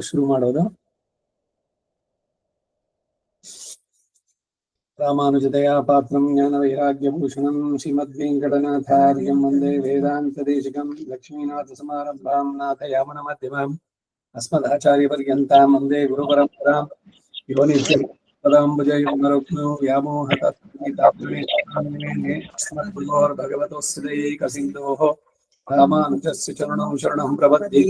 ಶುರು ಮಾಡೋದು. ರಾಮಾನುಜದಯಾ ಪಾತ್ರಂ ಜ್ಞಾನ ವೈರಾಗ್ಯಭೂಷಣಂ ಶ್ರೀಮದ್ವೆಂಕಟನಾಥಾರ್ಯಂ ವಂದೇ ವೇದಾಂತದೇಶಿಕಂ ಲಕ್ಷ್ಮೀನಾಥ ಸಮಾರಂಭಾಂ ನಾಥಯಾಮನ ಮಧ್ಯಮಾಂ ಅಸ್ಮದಾಚಾರ್ಯಪರ್ಯಂತಾಂ ವಂದೇ ಗುರುಪರಂಪರಾಂ ಯೋ ನಿತ್ಯಪದಾಂಬುಜಯುಗ್ಮರುಕ್ಮೋ ವ್ಯಾಮೋಹತಸ್ಮೈತಾಪುರೇಣೇ ಅಸ್ಮದ್ಗುರೋರ್ಭಗವತೋಸ್ಸದೈಕಸಿಂಧೋಃ ರಾಮಾನುಜಸ್ಯ ಚರಣಂ ಶರಣಂ ಪ್ರಪದ್ಯೆ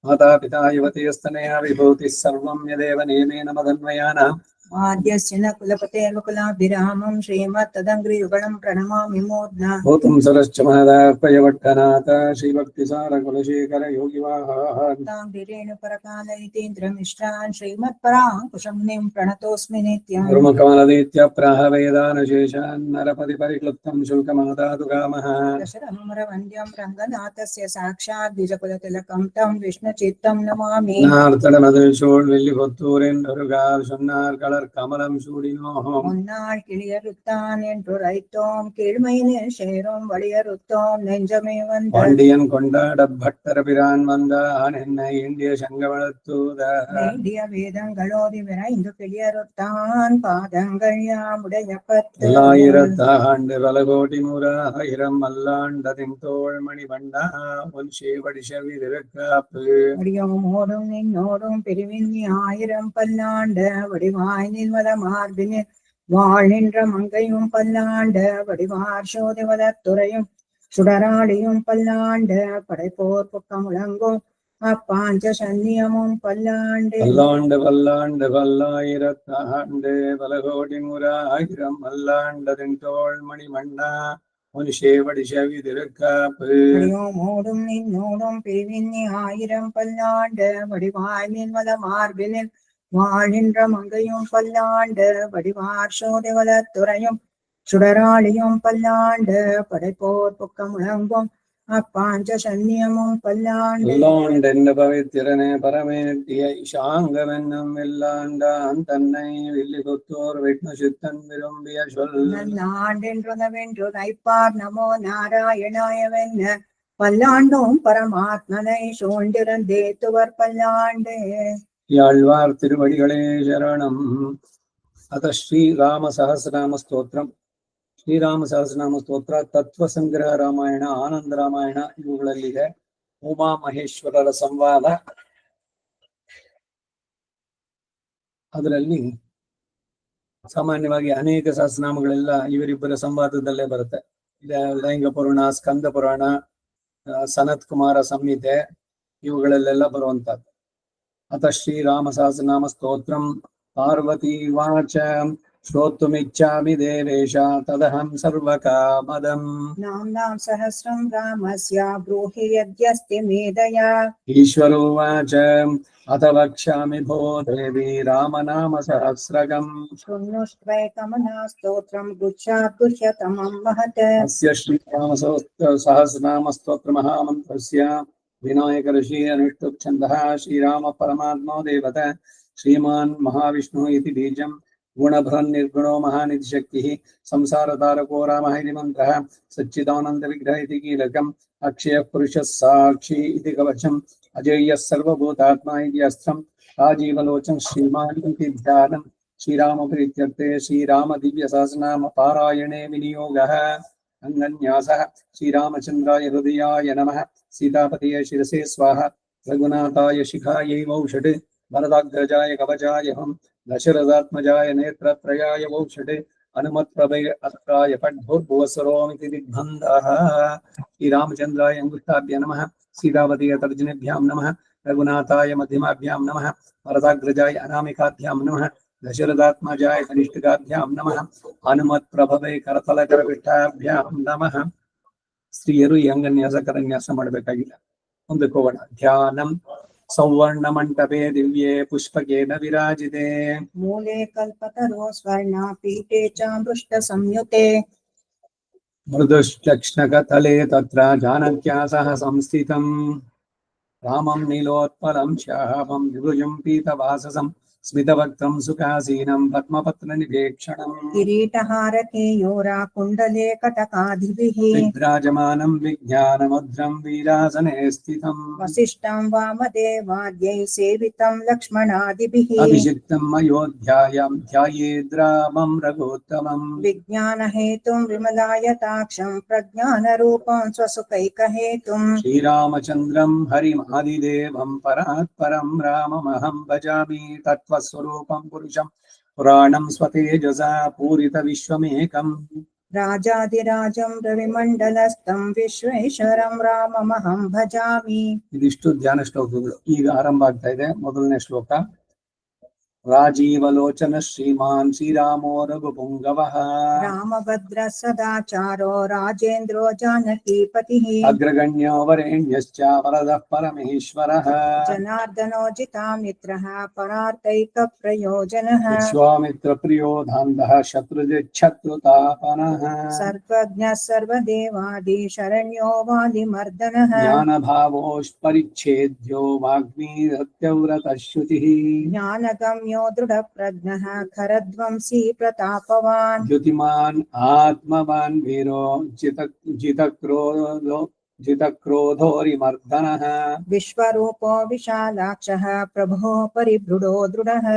माता पिता युवतीस्तनया विभूतिः सर्वं यदेव नियमेन मदन्वयानां आद्यस्य न कुलपतेर्मुकुलाभिरामं श्रीमत्तदङ्घ्रियुगलं प्रणमामि मूर्ध्ना भूतं सरश्च महदार्पयवट्टनाथ श्रीभक्तिसारकुलशेखर योगिवाहान् वीरेणुपरकालयतीन्द्रमिष्टान् श्रीमत्पराङ्कुशमुनिं प्रणतोऽस्मि नित्यम् गुरुमकमलदीत्य प्राह वेदानुशेषान् नरपतिपरिक्लुप्तं शुल्कमादातु कामः दशरथमुरवन्द्यं रङ्गनाथस्य साक्षात् द्विजकुलतिलकं तं विष्णुचित्तं नमामि நார்த்தடமதில் வெள்ளிபுத்தூரின் ஒருகால் சொன்னார் கலர் கமலம் சூடினோம் முன்னாள் கிளியறுத்தான் என்று ரைத்தோம் கீழ்மையினில் சேரும் வழியறுத்தோம் நெஞ்சமே வந்த பாண்டியன் கொண்டாட பட்டர பிரான் வந்தான் என்ன இந்திய சங்கவளத்தூத வேண்டிய வேதங்களோதி விரைந்து கிளியறுத்தான் பாதங்கள் யாமுடைய பத்து 1000 ஆண்டு பல கோடி 100,000 மல்லாண்டதின் தோள்மணி வண்டா உன் சேவடி செவி திருக்காப்பு ஓடும் நின்னோடும் பிரிவின் 1000 பல்லாண்டு வடிவாய் நின்வத மார்பினில் வாழ் நின்ற மங்கையும் பல்லாண்டு வடிவார் சோதிவதத்துறையும் சுடராடியும் பல்லாண்டு படைப்போர் புக்கம் முழங்கும் அப்பாஞ்ச சன்னியமும் பல்லாண்டு பல்லாண்டு பல்லாண்டு 1000 ஆண்டு பல கோடி 100,000 மல்லாண்டதின் தோள்மணி வண்டா உன் சேவடி செவி திருக்காப்பு ஓடும் நின்னோடும் பிரிவின் 1000 பல்லாண்டு வடிவாய் நின்வத மார்பினில் வாழ்கின்ற மங்கையும் பல்லாண்டு வடிவார் சோதிவதத்துறையும் சுடராளியும் பல்லாண்டு படைப்போர் புக்கம் முழங்கும் அப்பாஞ்ச சன்னியமும் பல்லாண்டு பல்லாண்டென்ன பவித்திரனே பரமேட்டிய சாங்கமென்னும் வெள்ளாண்டான் தன்னை வில்லிபுத்தூர் விஷ்ணு சித்தன் விரும்பிய சொல் நல்லாண்டென்றுதவென்று கைப்பார் நமோ நாராயணாயவென்ன பல்லாண்டும் பரமாத்மனை சூழ்ந்திருந்தேத்துவர் பல்லாண்டு யாழ்வார் திருவடிகளே சரணம். அத ஸ்ரீராம சஹஸ்ரநாம ஸ்தோத்திரம். ಶ್ರೀರಾಮ ಸಹಸ್ರನಾಮ ಸ್ತೋತ್ರ, ತತ್ವ ಸಂಗ್ರಹ ರಾಮಾಯಣ, ಆನಂದ ರಾಮಾಯಣ ಇವುಗಳಲ್ಲಿದೆ. ಉಮಾ ಮಹೇಶ್ವರರ ಸಂವಾದ, ಅದರಲ್ಲಿ ಸಾಮಾನ್ಯವಾಗಿ ಅನೇಕ ಸಹಸ್ರನಾಮಗಳೆಲ್ಲ ಇವರಿಬ್ಬರ ಸಂವಾದದಲ್ಲೇ ಬರುತ್ತೆ. ಲೈಂಗ ಪುರಾಣ, ಸ್ಕಂದ ಪುರಾಣ, ಸನತ್ ಕುಮಾರ ಸಂಹಿತೆ ಇವುಗಳಲ್ಲೆಲ್ಲ ಬರುವಂತಹದ್ದು. ಅತ ಶ್ರೀರಾಮ ಸಹಸ್ರನಾಮ ಸ್ತೋತ್ರಂ. ಪಾರ್ವತಿ ವಾಚ श्रोतुमिच्छामि देवेश तदहं सर्वकामदं नाम्नां सहस्रं रामस्य ब्रूहि यद्यस्ति मेदया ईश्वरोवाच अथ वक्ष्यामि भो देवी रामनाम सहस्रकम् शृण्वस्त्वैकमना स्तोत्रं गुच्छात् गुह्यतमं महत् अस्य श्रीराम सहस्रनाम स्तोत्र महामन्त्रस्य विनायक ऋषि अनुष्टुप् छन्दः श्रीराम परमात्मा देवता श्रीमान् महाविष्णुः इति बीजम् गुणभ्रन् निर्गुणो महानिधि शक्तिः संसार तारको रामः इति मन्त्रः सच्चिदानन्द विग्रह इति कीलकम् अक्षयः पुरुषः साक्षी इति कवचम् अजेयः सर्वभूतात्मा इति अस्त्रम् राजीवलोचन श्रीमान् इति ध्यानम् श्रीराम प्रीत्यर्थे श्रीराम दिव्य सहस्रनाम पारायणे विनियोगः अङ्गन्यासः श्रीरामचन्द्राय हृदयाय नमः सीतापतये शिरसे स्वाहा रघुनाथाय शिखायै वौषट् वरदाग्रजाय कवचाय हम दशरथात्मजाय नेत्रत्रयाय वौषटे हनुमत्प्रभे अस्त्राय फड्भूर्भुवस्वरोमिति दिग्बन्धः श्रीरामचन्द्राय अंगुष्ठाभ्यां नमः सीतापतये तर्जनेभ्यां नमः रघुनाथाय मध्यमाभ्यां नमः वरदाग्रजाय अनामिकाभ्यां नमः दशरथात्मजाय कनिष्ठिकाभ्यां नमः हनुमत्प्रभवे करतलकरपिष्ठाभ्यां नमः स्त्रीयರು ಈ ಅಂಗನ್ಯಾಸ ಕರನ್ಯಾಸ ಮಾಡಬೇಕಾಗಿಲ್ಲ. ಮುಂದಕ್ಕೆ ಹೋಗೋಣ. ಧ್ಯಾನಂ सौवर्ण मंटपे दिव्ये पुष्पकेन विराजिते मूले कल्पतरो स्वर्णा पीठे चामृष्ट संयुते मृदुश्चक्ष्णकतले तत्र जानक्या सह संस्थितं रामं नीलोत्पलं श्यामं द्विभुजं पीतवाससं स्मितवक्त्रं सुखासीनं पद्मपत्रनिवेक्षणम् किरीटहार केयूरा कुण्डले कटकाधिभिः विराजमानं विज्ञानमुद्रं वीरासने स्थितम् वसिष्ठं वामदेवाद्यै सेवितं लक्ष्मणादिभिः अभिषिक्तम् अयोध्यायां ध्यायेद्रामं रघुत्तमम् विज्ञानहेतुं विमलायताक्षं प्रज्ञानरूपं स्वसुखैकहेतुं श्रीरामचन्द्रं हरिमादिदेवं परात्परं राममहं भजामि तत्त्वस्वरूपं पुरुषं पुराणं स्वतेजसा पूरितविश्वमेकम् राजाधिराजं रविमण्डलस्थं विश्वेश्वरं राममहं भजामि ಇದಿಷ್ಟು ಧ್ಯಾನ ಶ್ಲೋಕಗಳು ಈಗ ಆರಂಭ ಆಗ್ತಾ ಇದೆ ಮೊದಲನೇ ಶ್ಲೋಕ ರಾಜೀವಲೋಚನ ಶ್ರೀಮಾನ್ ಶ್ರೀರಾಮೋ ರಘುಪುಂಗವಃ रामभद्र सदाचारो राजेन्द्रो जानकीपतिः ಅಗ್ರಗಣ್ಯೋ ವರೇಣ್ಯಶ್ಚ ವರದಃ ಪರಮೇಶ್ವರಃ जनार्दनो जितामित्रः परार्थैकप्रयोजनः ವಿಶ್ವಾಮಿತ್ರ ಪ್ರಿಯೋ ಧಾಂತಃ ಶತ್ರುಜಿಚ್ಛತ್ರುತಾಪನಃ सर्वज्ञः सर्वदेवादि शरण्यो वालिमर्दनः ಜ್ಞಾನಭಾವೋಷ್ಪರಿಚ್ಛೇದ್ಯೋ ವಾಗ್ಮೀ ಸತ್ಯವ್ರತಃ ಶ್ರುತಿಃ ज्ञानगम्यो दृढप्रज्ञः खरध्वंसी प्रतापवान् ದ್ಯುತಿಮಾನ್ ಆತ್ಮವಾನ್ ವೀರೋ ಜಿತಕ್ರೋಧೋರಿಮರ್ದನಃ विश्वरूपो विशालाक्षः प्रभो परिभृडो दृढः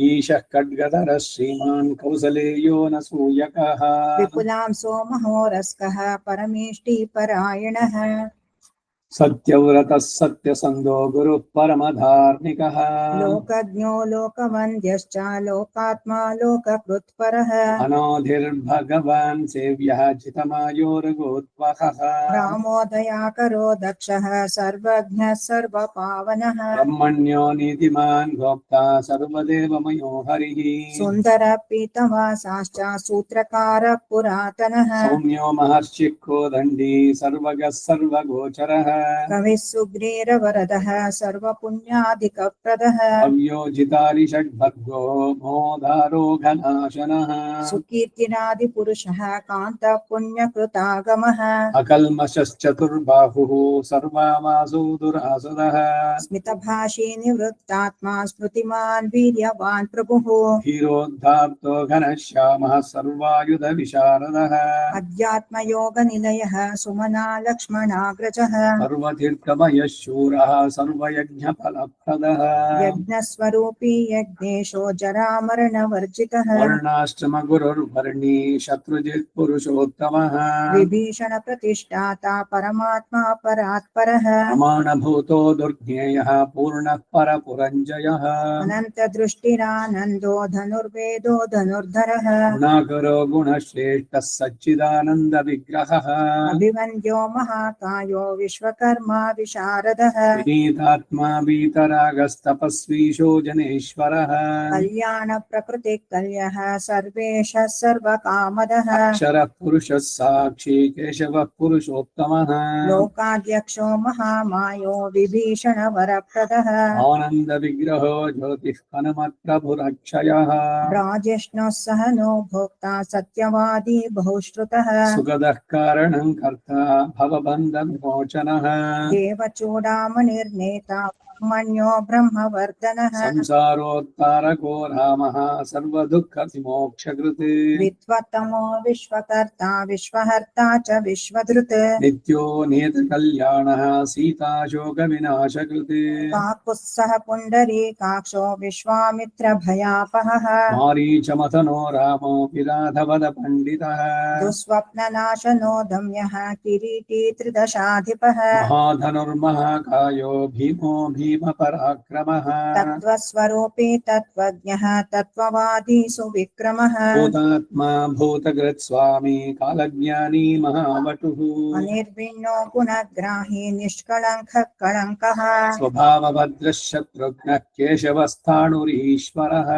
ಈಶಃ ಖಡ್ಗಧರಃ ಶ್ರೀಮಾನ್ ಕೌಸಲೇಯೋ ನ ಸೂಯಕಃ विपुलांसो महोरस्कः परमेष्टिपरायणः सत्यव्रतः सत्यसन्धो गुरुः परमधार्मिकः लोकज्ञो लोकवन्द्यश्च लोकात्मा लोककृत्परः अनोधिर्भगवान् सेव्यः जितमायो रघोत्वहः रामो दयाकरो दक्षः सर्वज्ञः सर्वपावनः ब्रह्मण्यो नीतिमान् गोप्ता सर्वदेवमयो हरिः सुन्दर पीतवासाश्च सूत्रकार पुरातनः सौम्यो महर्षिः कोदण्डी सर्वगः सर्वगोचरः कविः सुग्रीरवरदः सर्वपुण्याधिकप्रदः अव्योजितारिषड्भर्गो मोदारो घनाशनः सुकीर्तिनादिपुरुषः कान्तः पुण्यकृतागमः अकल्मषश्चतुर्बाहुः सर्वामासो दुरासुरः स्मितभाषी निवृत्तात्मा स्मृतिमान् वीर्यवान् प्रभुः धीरोद्धार्तो घनश्यामः सर्वायुधविशारदः अध्यात्मयोगनिलयः सुमना लक्ष्मणाग्रजः सर्वतीर्थमयः शूरः सर्वयज्ञफलप्रदः यज्ञस्वरूपी यज्ञेशो जरामरणवर्जितः वर्णाश्रमगुरुर्वर्णी शत्रुजित् पुरुषोत्तमः विभीषण प्रतिष्ठाता परमात्मा परात्परः प्रमाणभूतो दुर्ज्ञेयः पूर्णः परपुरञ्जयः अनन्तदृष्टिरानन्दो धनुर्वेदो धनुर्धरः गुणाकरो गुणश्रेष्ठः सच्चिदानन्दविग्रहः अभिवन्द्यो महाकायो विश्वकर्मा विशारदः विनीतात्मा वीतरागस्तपस्वीशो जनेश्वरः कल्याण प्रकृति कल्यः सर्वेशः सर्वकामदः अक्षरः पुरुषः साक्षी केशवः पुरुषोत्तमः लोकाध्यक्षो महामायो विभीषण वरप्रदः आनन्दविग्रहो ज्योतिः हनुमत्प्रभुरक्षयः राजिष्णुः सहनो भोक्ता सत्यवादी बहुश्रुतः सुगदः कारणं कर्ता भवबन्धविमोचनः देवचूडामणिर्नेता ब्रह्मण्यो ब्रह्मवर्धनः संसारोत्तारको रामः सर्वदुःखविमोक्षकृत् विद्वत्तमो विश्वकर्ता विश्वहर्ता च विश्वधृत् नित्यो नियतकल्याणः सीताशोकविनाशकृत् काकुत्सः पुण्डरीकाक्षो विश्वामित्रभयापहः मारीचमथनो रामो विराधवदपण्डितः दुःस्वप्ननाशनो दम्यः किरीटी त्रिदशाधिपः महाधनुर्महाकायो भीमो भीमपराक्रमः तत्त्वस्वरूपी तत्त्वज्ञः तत्त्ववादी सुविक्रमः भूतात्मा भूतकृत् स्वामी कालज्ञानी महावटुः अनिर्विण्णो गुणग्राही निष्कळङ्कः कळङ्कः स्वभावभद्रः शत्रुघ्नः केशवस्थाणुरीश्वरः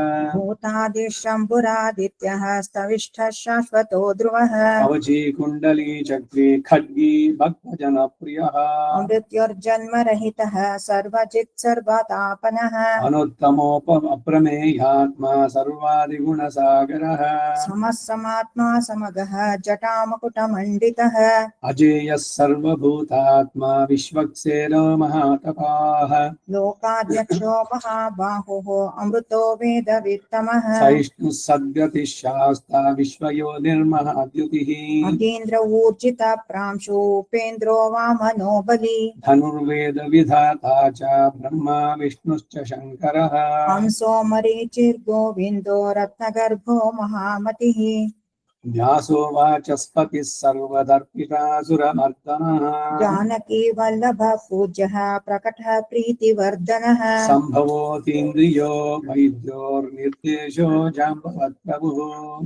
भूतादिशम्भुरादित्यः स्तविष्ठः शाश्वतो ध्रुवः कवची कुण्डली चक्री खड्गी भक्तजनप्रियः मृत्युर्जन्मरहितः सर्वजित् सर्वतापनः अनुत्तमोपप्रमेयात्मा सर्वादिगुणसागरः समः समगः जटामकुटमण्डितः अजेयः सर्वभूतात्मा विश्वक्सेनो महातपाः लोकाध्यक्षो महाबाहुः अमृतो वेदवित्तमः सहिष्णुः सद्गतिः शास्ता विश्वयोनिर्महाद्युतिः अतीन्द्र ऊर्जित प्रांशु उपेन्द्रो वामनो बली धनुर्वेद विधाता च ब्रह्मा विष्णुश्च शङ्करः हंसो मरीचिर्गोविन्दो रत्नगर्भो महामतिः व्यासो वाचस्पतिः सर्वदर्पितासुरमर्दनः जानकी वल्लभ पूज्यः प्रकटः प्रीतिवर्धनः सम्भवोतीन्द्रियो वैद्योर्निर्देशो जाम्बवत्प्रभुः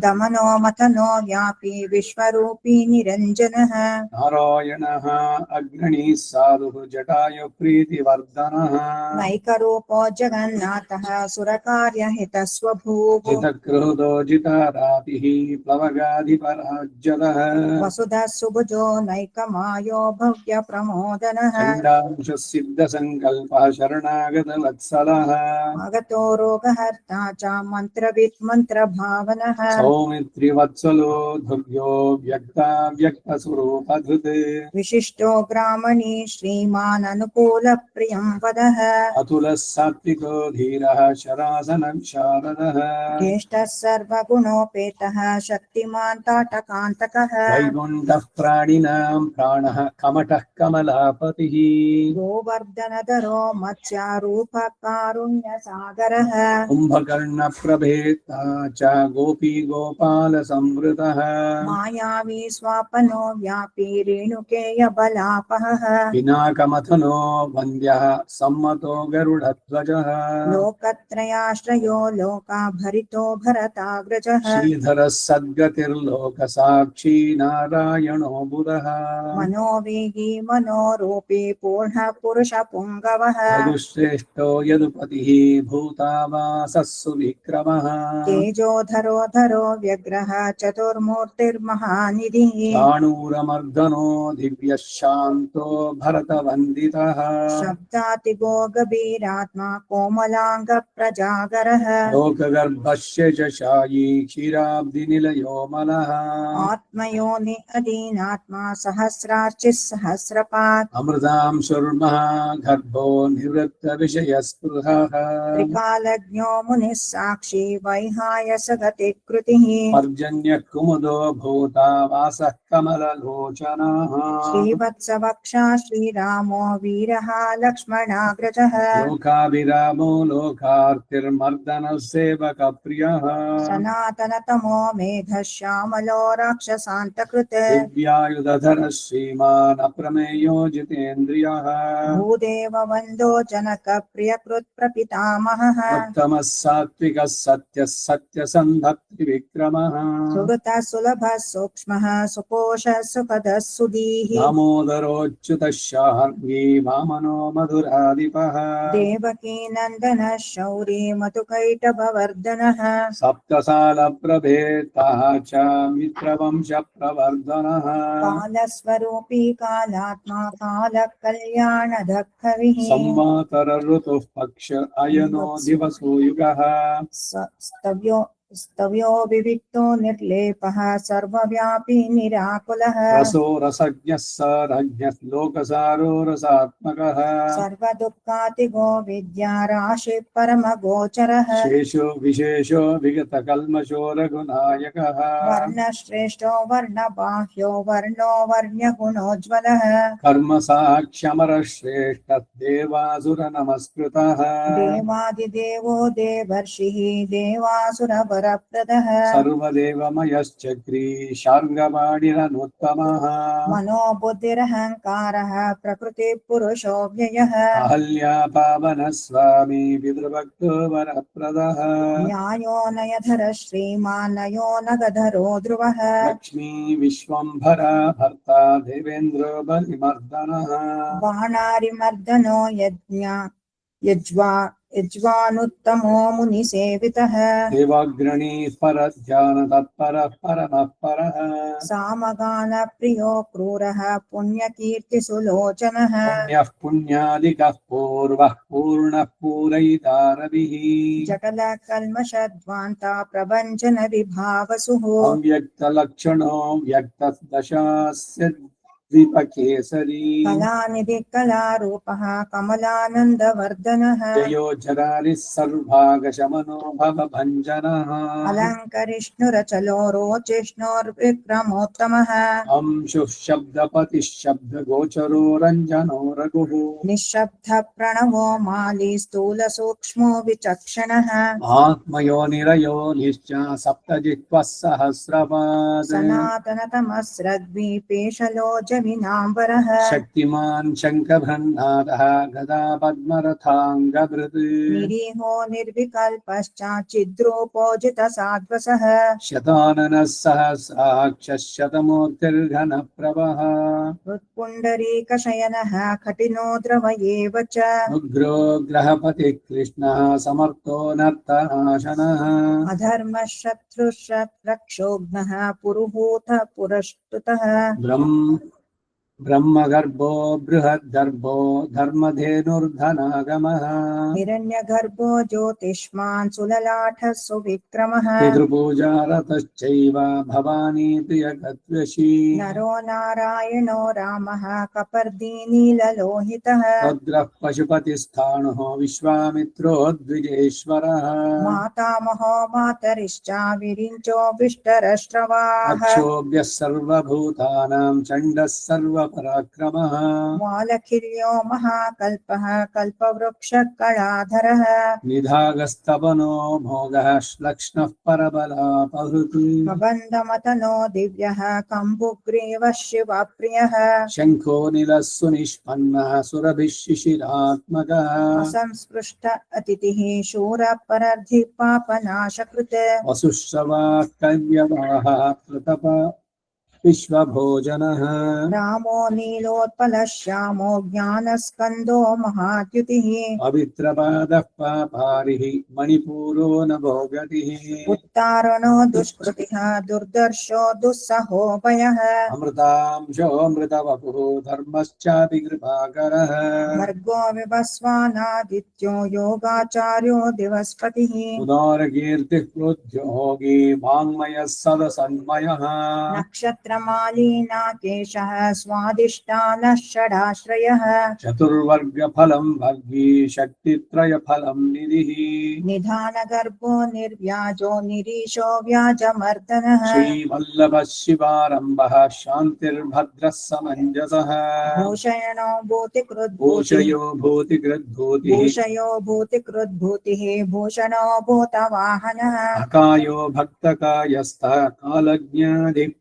दमनो मथनो व्यापी विश्वरूपी निरञ्जनः नारायणः अग्रणीः साधुः जटायु प्रीतिवर्धनः नैकरूपो जगन्नाथः सुरकार्यहितस्वभूः जितक्रोधो जितारातिः प्लवगाधिपराज्यतः वसुधः सुभुजो नैकमायो भव्यप्रमोदनः चण्डांशः सिद्धसङ्कल्पः शरणागतवत्सलः आगतो रोगहर्ता च मन्त्रवित् मन्त्रभावनः सौमित्रिवत्सलो धुर्यो व्यक्ताव्यक्तस्वरूपधृत् विशिष्टो ग्रामणी श्रीमान् अनुकूलप्रियं वदः अतुलः सात्विको धीरः शरासनः शारदः ज्येष्ठः सर्वगुणोपेतः शक्तिमान् ताटकान्तकः वैकुण्ठः प्राणिनां प्राणः कमटः कमलापतिः गोवर्धनधरो मत्स्यारूपः कारुण्यसागरः कुम्भकर्णप्रभेता च गोपी गोपालसंवृतः मायावी स्वापनो व्यापी रेणुकेयबलापहः पिनाकमथनो वन्द्यः सम्मतो गरुडध्वजः लोकत्रयाश्रयो लोकाभरितो भरताग्रजः श्रीधरः सद्गतिर्लोकसाक्षी नारायणो बुधः मनोवेगी मनोरूपी पूर्णः पुरुषपुङ्गवः यदुश्रेष्ठो यदुपतिः भूतावासः सुविक्रमः तेजोधरो धरो व्यग्रः चतुर्मूर्तिर्महानिधिः चाणूरमर्दनो दिव्यः शान्तो भरतवन्दितः शब्दातिगो गभीरात्मा कोमलाङ्गप्रजागरः लोकगर्भस्य च शायी क्षीराब्धिनिलयो मलः आत्मयोनि अधीनात्मा सहस्रार्चिः सहस्रपात् अमृतां शुर्मः गर्भो निवृत्तविषयस्पृहः त्रिकालज्ञो मुनिः साक्षी वैहायसगतिकृतिः पर्जन्यः कुमुदो भूता वासः कमललोचनः श्रीवत्सवक्षा श्रीरामो वीरः लक्ष्मणाग्रजः लोकाभिरामो लोकार्तिर्मर्दनः सेवकप्रियः सनातनतमो मेधः श्यामलो राक्षसान्तकृत् दिव्यायुधधरः श्रीमान् अप्रमेयो जितेन्द्रियः भूदेव वन्दो जनकप्रियकृत् प्रपितामहः उत्तमः सात्विकः सत्यः सत्यसन्धत्रिविक्रमः सुहृतः सुलभः सूक्ष्मः सुकोशः सुखदः सुधीः दामोदरोच्युतः शार्ङ्गी वामनो मधुराधिपः देवकी नन्दनः शौरी मधुकैटभवर्धनः सप्तसालप्रभेदः च मित्रवंशप्रवर्धनः कालस्वरूपी कालात्मा कालः कल्याणदः कविः संवातर ऋतुः पक्ष अयनो दिवसो युगः स्तव्यो विविक्तो निर्लेपः सर्वव्यापी निराकुलः रसो रसज्ञः सरज्ञः लोकसारो रसात्मकः सर्वदुःखातिगो विद्या राशिः परमगोचरः शेषो विशेषो विगतकल्मषो रघुनायकः वर्णश्रेष्ठो वर्णबाह्यो वर्णो वर्ण्यगुणोज्ज्वलः कर्मसाक्ष्यमरः श्रेष्ठः देवासुर नमस्कृतः देवादिदेवो देवर्षिः देवासुरवरप्रदः सर्वदेवमयश्चक्री शार्ङ्गपाणिरनुत्तमः मनोबुद्धिरहङ्कारः प्रकृतिपुरुषो व्ययः अहल्या पावनः स्वामी पितृभक्तो वरप्रदः न्यायो नयधर श्रीमान्नयो नगधरो ध्रुवः लक्ष्मी विश्वम्भरा भर्ता देवेन्द्रो बलिमर्दनः बाणारिमर्दनो यज्वा यज्वानुत्तमो मुनिसेवितः देवाग्रणीः परध्यानतत्परः परमः परः सामगानप्रियो क्रूरः पुण्यकीर्तिसुलोचनः पुण्यः पुण्यादिकः पूर्वः पूर्णः पूरयितारभिः जटलकल्मषध्वान्ता प्रभञ्जनविभावसुः अव्यक्तलक्षणो व्यक्तदशास्य द्विपकेसरी कलानिधिः कलारूपः कमलानन्दवर्धनः जयो जरारिः सर्वागशमनो भवभञ्जनः अलङ्करिष्णुरचलो रोचिष्णोर्विक्रमोत्तमः अंशुः शब्दपतिः शब्दगोचरो रञ्जनो रघुः निःशब्दप्रणवो माली स्थूलसूक्ष्मो विचक्षणः आत्मयो निरयो निश्च सप्तजिह्वः सहस्रपात् सनातनतमस्रग्विपेशलो जविनाम्बरः शक्तिमान् शङ्खभृन्नादः गदा पद्मरथाङ्गभृत् निरीहो निर्विकल्पश्चाचिद्रूपोजितसाध्वसः शताननः सहस्राक्षः शतमूर्तिर्घनप्रभः हृत्पुण्डरीकशयनः कठिनो द्रवयेव च उग्रो ग्रहपतिः कृष्णः समर्थो नर्तनाशनः अधर्मशत्रुशत्रक्षोघ्नः पुरुहूत पुरस्तुतः ब्रह्मगर्भो बृहद्गर्भो धर्मधेनुर्धनागमः हिरण्यगर्भो ज्योतिष्मान् सुललाठः सुविक्रमः पितृपूजारतश्चैव भवानी प्रियगत्वशी नरो नारायणो रामः कपर्दीनीललोहितः भद्रः पशुपतिस्थाणुः विश्वामित्रो द्विजेश्वरः मातामहो मातरिश्चा विरिञ्चो विष्टरश्रवाः अक्षोभ्यः सर्वभूतानां चण्डः सर्वपराक्रमः मालखिल्यो महाकल्पः कल्पवृक्षकलाधरः निधागस्तपनो भोगः श्लक्ष्णः परबलापहृत् कबन्धमतनो दिव्यः कम्बुग्रीवः शिवप्रियः शङ्खो निलः सुनिष्पन्नः सुरभिः शिशिरात्मकः असंस्पृष्ट अतिथिः शूरपरर्धिपापनाशकृत् वसुश्रवाः कव्यवाः प्रतप विश्वभोजनः रामो नीलोत्पलः श्यामो ज्ञानस्कन्दो महाद्युतिः पवित्रपादः पापारिः मणिपूरो न भोगतिः उत्तारणो दुष्कृतिः दुर्दर्शो दुस्सहो भयः अमृतांशोऽमृतवपुः धर्मश्चापि कृपाकरः भर्गो विभस्वानादित्यो योगाचार्यो दिवस्पतिः उदारकीर्तिः क्रोध्योगी वाङ्मयः सदसन्मयः नक्षत्रमालीना केशः स्वादिष्टानः षडाश्रयः चतुर्वर्गफलं भर्गी शक्तित्रयफलं निधिः निधानगर्भो निर्व्याजो निरीशो व्याजमर्दनः श्रीवल्लभः शिवारम्भः शान्तिर्भद्रः समञ्जसः भूषयणो भूतिकृद्भूतिः भूषयो भूतिकृद्भूतिः भूषयो भूतिकृद्भूतिः भूषणो भूतवाहनः अकायो भक्तकायस्तः कालज्ञाधिः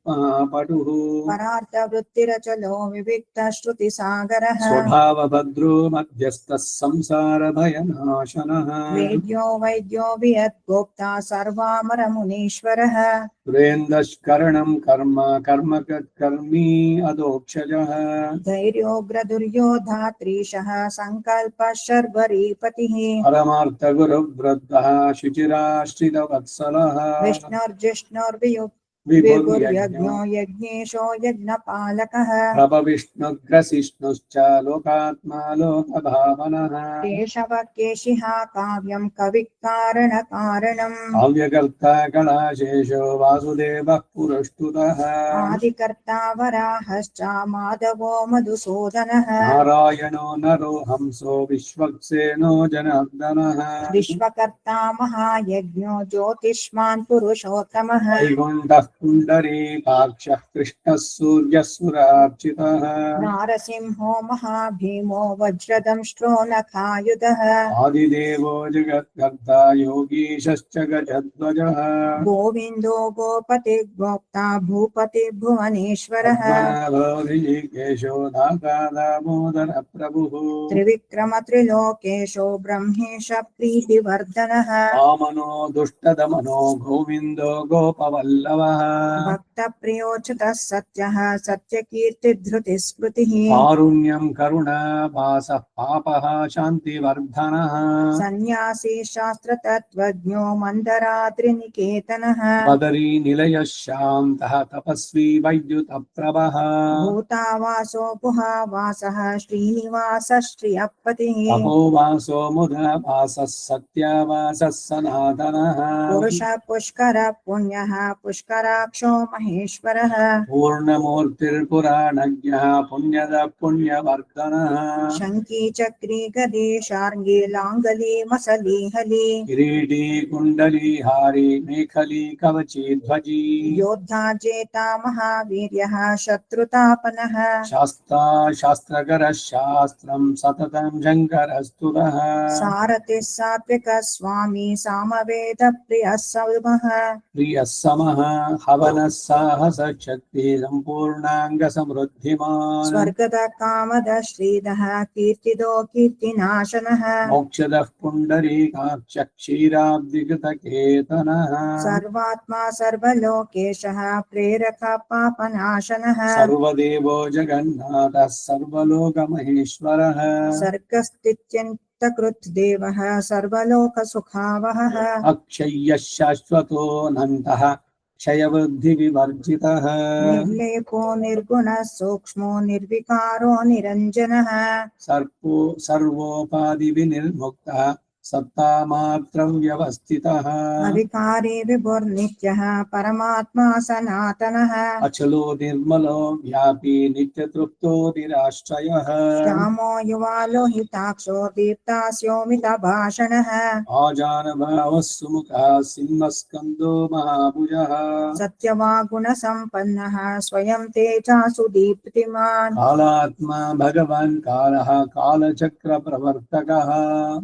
पटुः परार्थवृत्तिरचलो विविक्तश्रुतिसागरः स्वभावभद्रो मध्यस्थः संसारभयनाशनः वेद्यो वैद्यो वियद्गोप्ता सर्वामरमुनीश्वरः सुरेन्द्रश्करणं कर्म कर्मकर्मी अदोक्षजः धैर्योग्रदुर्योधात्रीशः सङ्कल्पः शर्वरीपतिः परमार्थगुरुवृद्धः शुचिराश्रितवत्सलः विभुर्यज्ञो यज्ञेशो यज्ञपालकः प्रभविष्णुग्रसिष्णुश्च लोकात्मा लोकभावनः केशवः केशिहा काव्यं कविः कारणकारणम् अव्यकर्ता कलाशेषो वासुदेवः पुरष्टुतः आदिकर्ता वराहश्च माधवो मधुसूदनः नारायणो नरो हंसो विश्वक्सेनो जनार्दनः विश्वकर्ता महायज्ञो ज्योतिष्मान् पुरुषोत्तमः वैकुण्ठः पुण्डरीकाक्षः कृष्णः सूर्यः सुरार्चितः नारसिंहो महाभीमो वज्रदंष्ट्रो नखायुधः आदिदेवो जगत्कर्ता योगीशश्च गजध्वजः गोविन्दो गोपति गोप्ता भूपति भुवनेश्वरः ऋषिकेशो दाता दामोदर प्रभुः त्रिविक्रम त्रिलोकेशो ब्रह्मेश प्रीतिवर्धनः वामनो दुष्टदमनो गोविन्दो गोपवल्लभः भक्तप्रियोचितः सत्यः सत्यकीर्तिधृतिस्मृतिः कारुण्यं करुणा वासः पापः शान्तिवर्धनः सन्न्यासी शास्त्रतत्त्वज्ञो मन्दराद्रिनिकेतनः बदरी निलयः शान्तः तपस्वी वैद्युतप्रभः भूतावासो गुहावासः श्रीनिवासः श्रियःपतिः अहोवासो मुदावासः सत्यावासः सनातनः पुरुषः पुष्करः पुण्यः पुष्कराक्षो महेश्वरः पूर्णमूर्तिर्पुराणज्ञः पुण्यदः पुण्यवर्धनः शङ्की चक्री गदे शार्ङ्गी लाङ्गली मसली हली किरीटी कुण्डली हारी मेखली कवची ध्वजी योद्धा जेता महावीर्यः शत्रुतापनः शास्ता शास्त्रकरः शास्त्रं सततं शङ्करस्तुतः सारथिः सात्विकः स्वामी सामवेदप्रियः सौमः प्रियः समः हवनः साहसशक्तिः सम्पूर्णाङ्गसमृद्धिमान् स्वर्गदः कामदः श्रीदः कीर्तिदो कीर्तिनाशनः मोक्षदः पुण्डरीकाक्ष क्षीराब्धिकृतकेतनः सर्वात्मा सर्वलोकेशः प्रेरकः पापनाशनः सर्वदेवो जगन्नाथः सर्वलोकमहेश्वरः सर्गस्थित्यन्तकृत् देवः सर्वलोकसुखावहः अक्षय्यः शाश्वतोऽनन्तः क्षयवृद्धिविवर्जितः निर्लेपो निर्गुणः सूक्ष्मो निर्विकारो निरञ्जनः सर्वोपाधिविनिर्मुक्तः सत्तामात्रं व्यवस्थितः अविकारी विभुर्नित्यः परमात्मा सनातनः अचलो निर्मलो व्यापी नित्यतृप्तो निराश्रयः श्यामो युवा लोहिताक्षो दीप्तास्योमितभाषणः आजानभावः सुमुखः सिंहस्कन्दो महाभुजः सत्यवागुणसम्पन्नः स्वयं तेजासु दीप्तिमान् कालात्मा भगवान् कालः कालचक्रप्रवर्तकः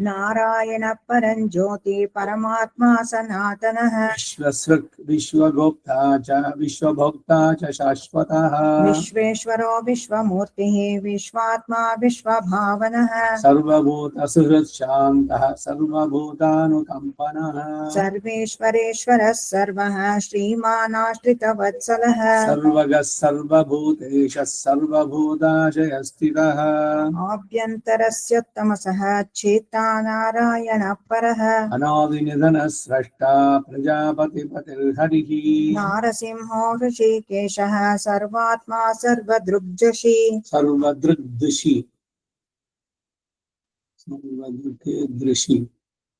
नारायण परं ज्योति परमात्मा सनातनः विश्वसृक् विश्वगोप्ता च विश्वभोक्ता च शाश्वतः विश्वेश्वरो विश्वमूर्तिः विश्वात्मा विश्वभावनः सर्वभूतसुहृत् शान्तः सर्वभूतानुकम्पनः सर्वेश्वरेश्वरः सर्वः श्रीमानाश्रितवत्सलः सर्वगः सर्वभूतेशः सर्वभूताशयस्थितः आभ्यन्तरस्योत्तमसः चेता नारायणः परः अनादिनिधनः स्रष्टा प्रजापतिपतिर्हरिः नारसिंहो ऋषिकेशः सर्वात्मा सर्वदृग्जषि सर्वदृग्दृशि सर्वदृग्दृशि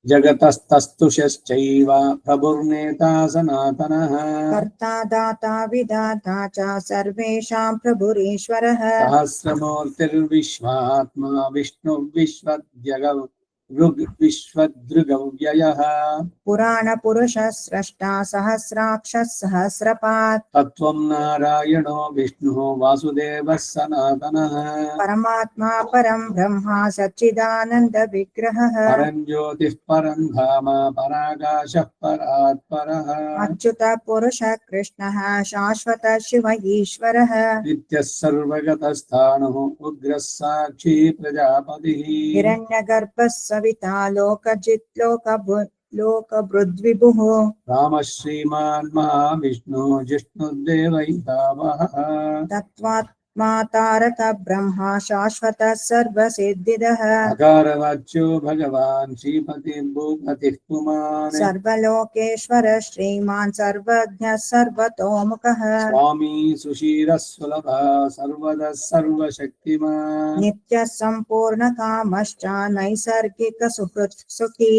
जगतस्तस्तुषश्चैव प्रभुर्नेता सनातनः कर्ता दाता विधाता च सर्वेषां प्रभुरीश्वरः सहस्रमूर्तिर्विश्वात्मा विष्णुर्विश्वद्यगौ विश्वदृगव्ययः पुराणपुरुषः स्रष्टा सहस्राक्षः सहस्रपात् तत्त्वं नारायणो विष्णुः वासुदेवः सनातनः परमात्मा परं ब्रह्मा सच्चिदानन्दविग्रहः परं ज्योतिः परं धाम पराकाशः परात् परः अच्युतः पुरुषः कृष्णः शाश्वतः शिव ईश्वरः नित्यः सर्वगतस्थाणुः उग्रः साक्षी प्रजापतिः हिरण्यगर्भः सविता लोकजित् लोकभृद्विभुः रामः श्रीमान् महाविष्णुः जिष्णुर्देवैतावः तत्त्वात्मा तारक ब्रह्मा शाश्वतः सर्वसिद्धिदः अकारवाच्यो भगवान् श्रीपतिः भूपतिः पुमान् सर्वलोकेश्वरः श्रीमान् सर्वज्ञः सर्वतोमुखः स्वामी सुशीलः सुलभः सर्वदः सर्वशक्तिमान् नित्यः सम्पूर्णकामश्च नैसर्गिकसुहृत् सुखी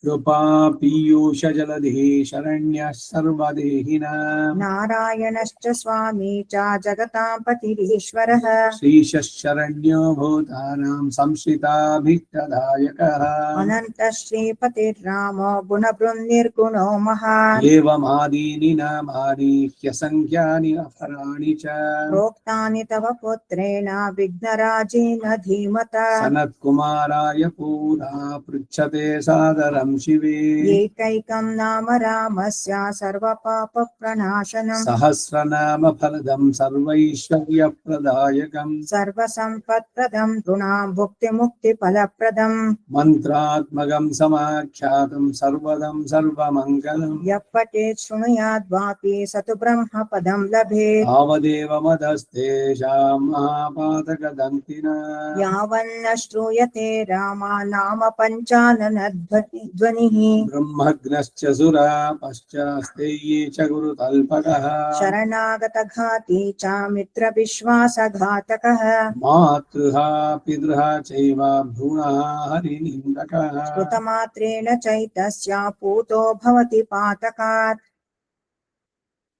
कृपा पीयूष जलधिः शरण्यः सर्वदेहिनां नारायणश्च स्वामी च जगतां पतिरीश्वरः श्रीशः शरण्यो भूतानां संश्रिताभीष्टदायकः अनन्तः श्रीपतिर्रामो गुणभृन्निर्गुणो महान् एवमादीनि नामानि ह्यसङ्ख्यानि अपराणि च प्रोक्तानि तव पुत्रेण विघ्नराजेन धीमता सनत्कुमाराय पुरा पृच्छते सादरं सर्वमङ्गलं शिवे एकैकं नाम रामस्य सर्वपापप्रणाशनम् सहस्रनाम फलदं सर्वैश्वर्यप्रदायकम् सर्वसम्पत्प्रदं नृणां भुक्तिमुक्तिफलप्रदम् मन्त्रात्मकं समाख्यातं सर्वदं सर्वमङ्गलम् यः पठेत् शृणुयाद्वापि स तु ब्रह्मपदं लभेत् तावदेव मदस्तेषां महापातकदन्तिना यावन्न श्रूयते रामा नाम पञ्चाननध्वनिः ब्रह्मग्नश्च सुरापश्चास्ते ये च गुरुतल्पकः शरणागतघाती च मित्रविश्वासघातकः मातृहा पितृहा चैव भ्रूणः हरिनिन्दकः कृतमात्रेण चैतस्य पूतो भवति पातकात्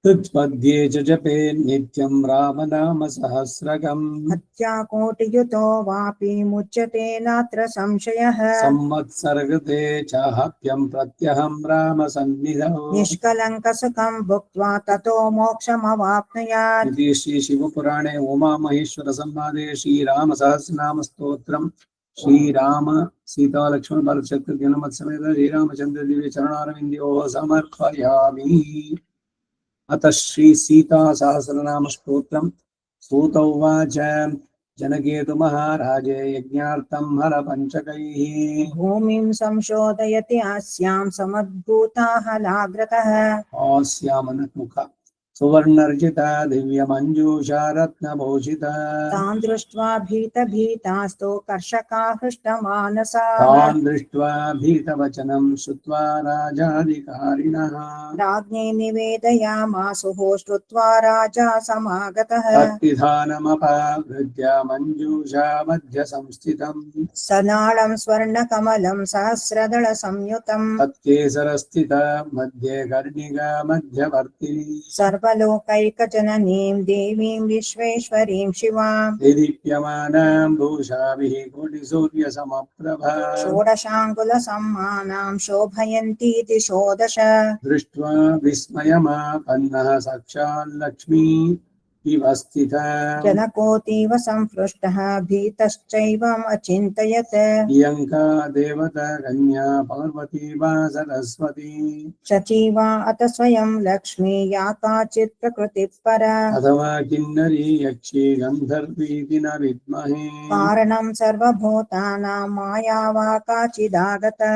तत्पद्ये च जपे नित्यं रामनाम सहस्रकम् हत्याकोटियुतो वापि मुच्यते नात्र संशयः संवत्सरकृते च हत्यं प्रत्यहं रामसन्निधौ निष्कलङ्कसुखं भुक्त्वा ततो मोक्षमवाप्नुयात् इति श्रीशिवपुराणे उमामहेश्वरसंवादे श्रीरामसहस्रनाम स्तोत्रम् श्रीराम सीता लक्ष्मण भरत शत्रुघ्न समेत श्रीरामचंद्र दिव्य चरणारविंदयोः समर्पयामि। अतः श्री सीता सहस्रनाम स्तोत्रम् सूत उवाच जनकेतु महाराजे यज्ञार्थं हरपञ्चकैः भूमिं संशोधयति अस्यां समद्भूताहलाग्रतः हास्यामनमुख सुवर्णर्जिता दिव्यमञ्जूषा रत्नभूषिता तां दृष्ट्वा भीतभीतास्तो कर्षका हृष्टमानसाः तान् दृष्ट्वा भीतवचनं श्रुत्वा राजाधिकारिणः राज्ञे निवेदयामासुः श्रुत्वा राजा समागतः तत्पिधानमपावृत्य मञ्जूषा मध्य संस्थितम् सनाळं स्वर्णकमलं सहस्रदलसंयुतं तत्केसरस्थिता मध्ये कर्णिका मध्यवर्तिनी सर्वलोकैकजननीं देवीं विश्वेश्वरीं शिवां दीप्यमानां भूषाभिः कोटिसूर्यसमप्रभा षोडशाङ्गुलसम्मानां शोभयन्तीति षोडश दृष्ट्वा विस्मयमापन्नः साक्षाल्लक्ष्मी इव स्थिता जनकोतीव संपृष्टः भीतश्चैवम् अचिन्तयत् प्रियङ्का देवता कन्या पार्वती वा सरस्वती शचीवा अथ स्वयं लक्ष्मी या काचित् प्रकृतिपरा अथवा किन्नरी यक्षी गन्धर्वीति न विद्महे कारणं सर्वभूतानां माया वा काचिदागता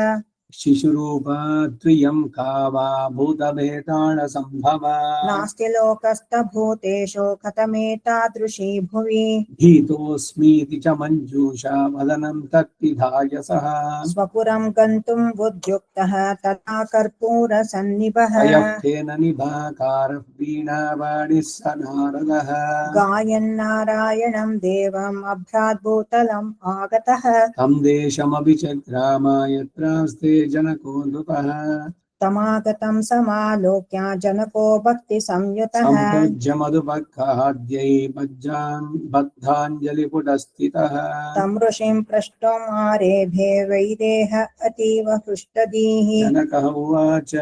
शिशुरूपा त्रियं का वा भूतभेताळसम्भवा नास्ति लोकस्थभूतेषु कथमेतादृशी भुवि भीतोऽस्मीति च मञ्जूषा वदनं तत्पिधाय सः स्वपुरं गन्तुं बुद्युक्तः तथा कर्पूरसन्निभः अयत्तेन निभाकारः वीणावाणिः स नारदः गायन्नारायणं देवम् अभ्राद्भूतलम् आगतः तं देशमभिचक्राम यत्रास्ते जनको नृपः तमागतं समालोक्य जनको भक्तिसंयुतः सम्पज्य मधुपक्खाद्यै बद्धाञ्जलिपुटस्थितः तं ऋषिं पृष्टो आरेभे वैदेह अतीव हृष्टदीः जनकः उवाच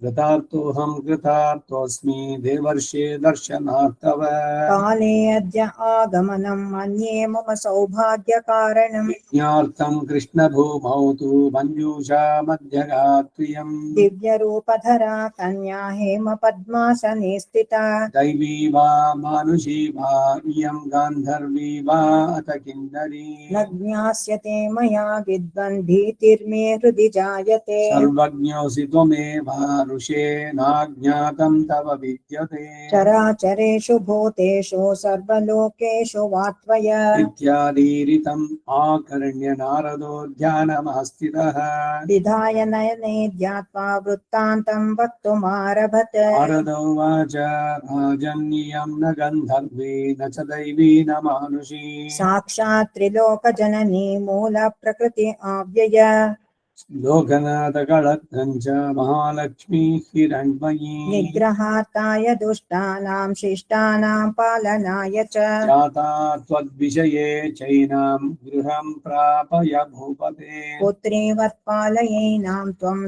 कृतार्थोऽहं कृतार्थोऽस्मि देवर्षे दर्शनार्थव काले अद्य आगमनं मन्ये मम सौभाग्यकारणम् यज्ञार्थं कृष्णभूमौ तु मञ्जूषा मध्यगात्रियम् दिव्यरूपधरा कन्या हेम पद्मासने स्थिता दैवी वा मानुषी वा इयं गान्धर्वी वा अथ किन्नरी न ज्ञास्यते मया विद्वन् भीतिर्मे हृदि जायते सर्वज्ञोऽसि त्वमेव ऋषेणाज्ञातं तव विद्यते चराचरेषु भूतेषु सर्वलोकेषु वा त्वया इत्यादीरितम् आकर्ण्य नारदो ध्यानमास्थितः विधाय नयने ध्यात्वा वृत्तान्तं वक्तुमारभत नारदो उवाच राजन्यं न गन्धर्वी न च दैवी न मानुषी साक्षात् त्रिलोकजननी मूलप्रकृति अव्यय लोकनाथकळत्रं च महालक्ष्मी हिरण्मयी निग्रहार्थाय दुष्टानां शिष्टानां पालनाय च जाता त्वद्विषये चैनां गृहं प्रापय भूपते पुत्री वत्पालयैनां त्वं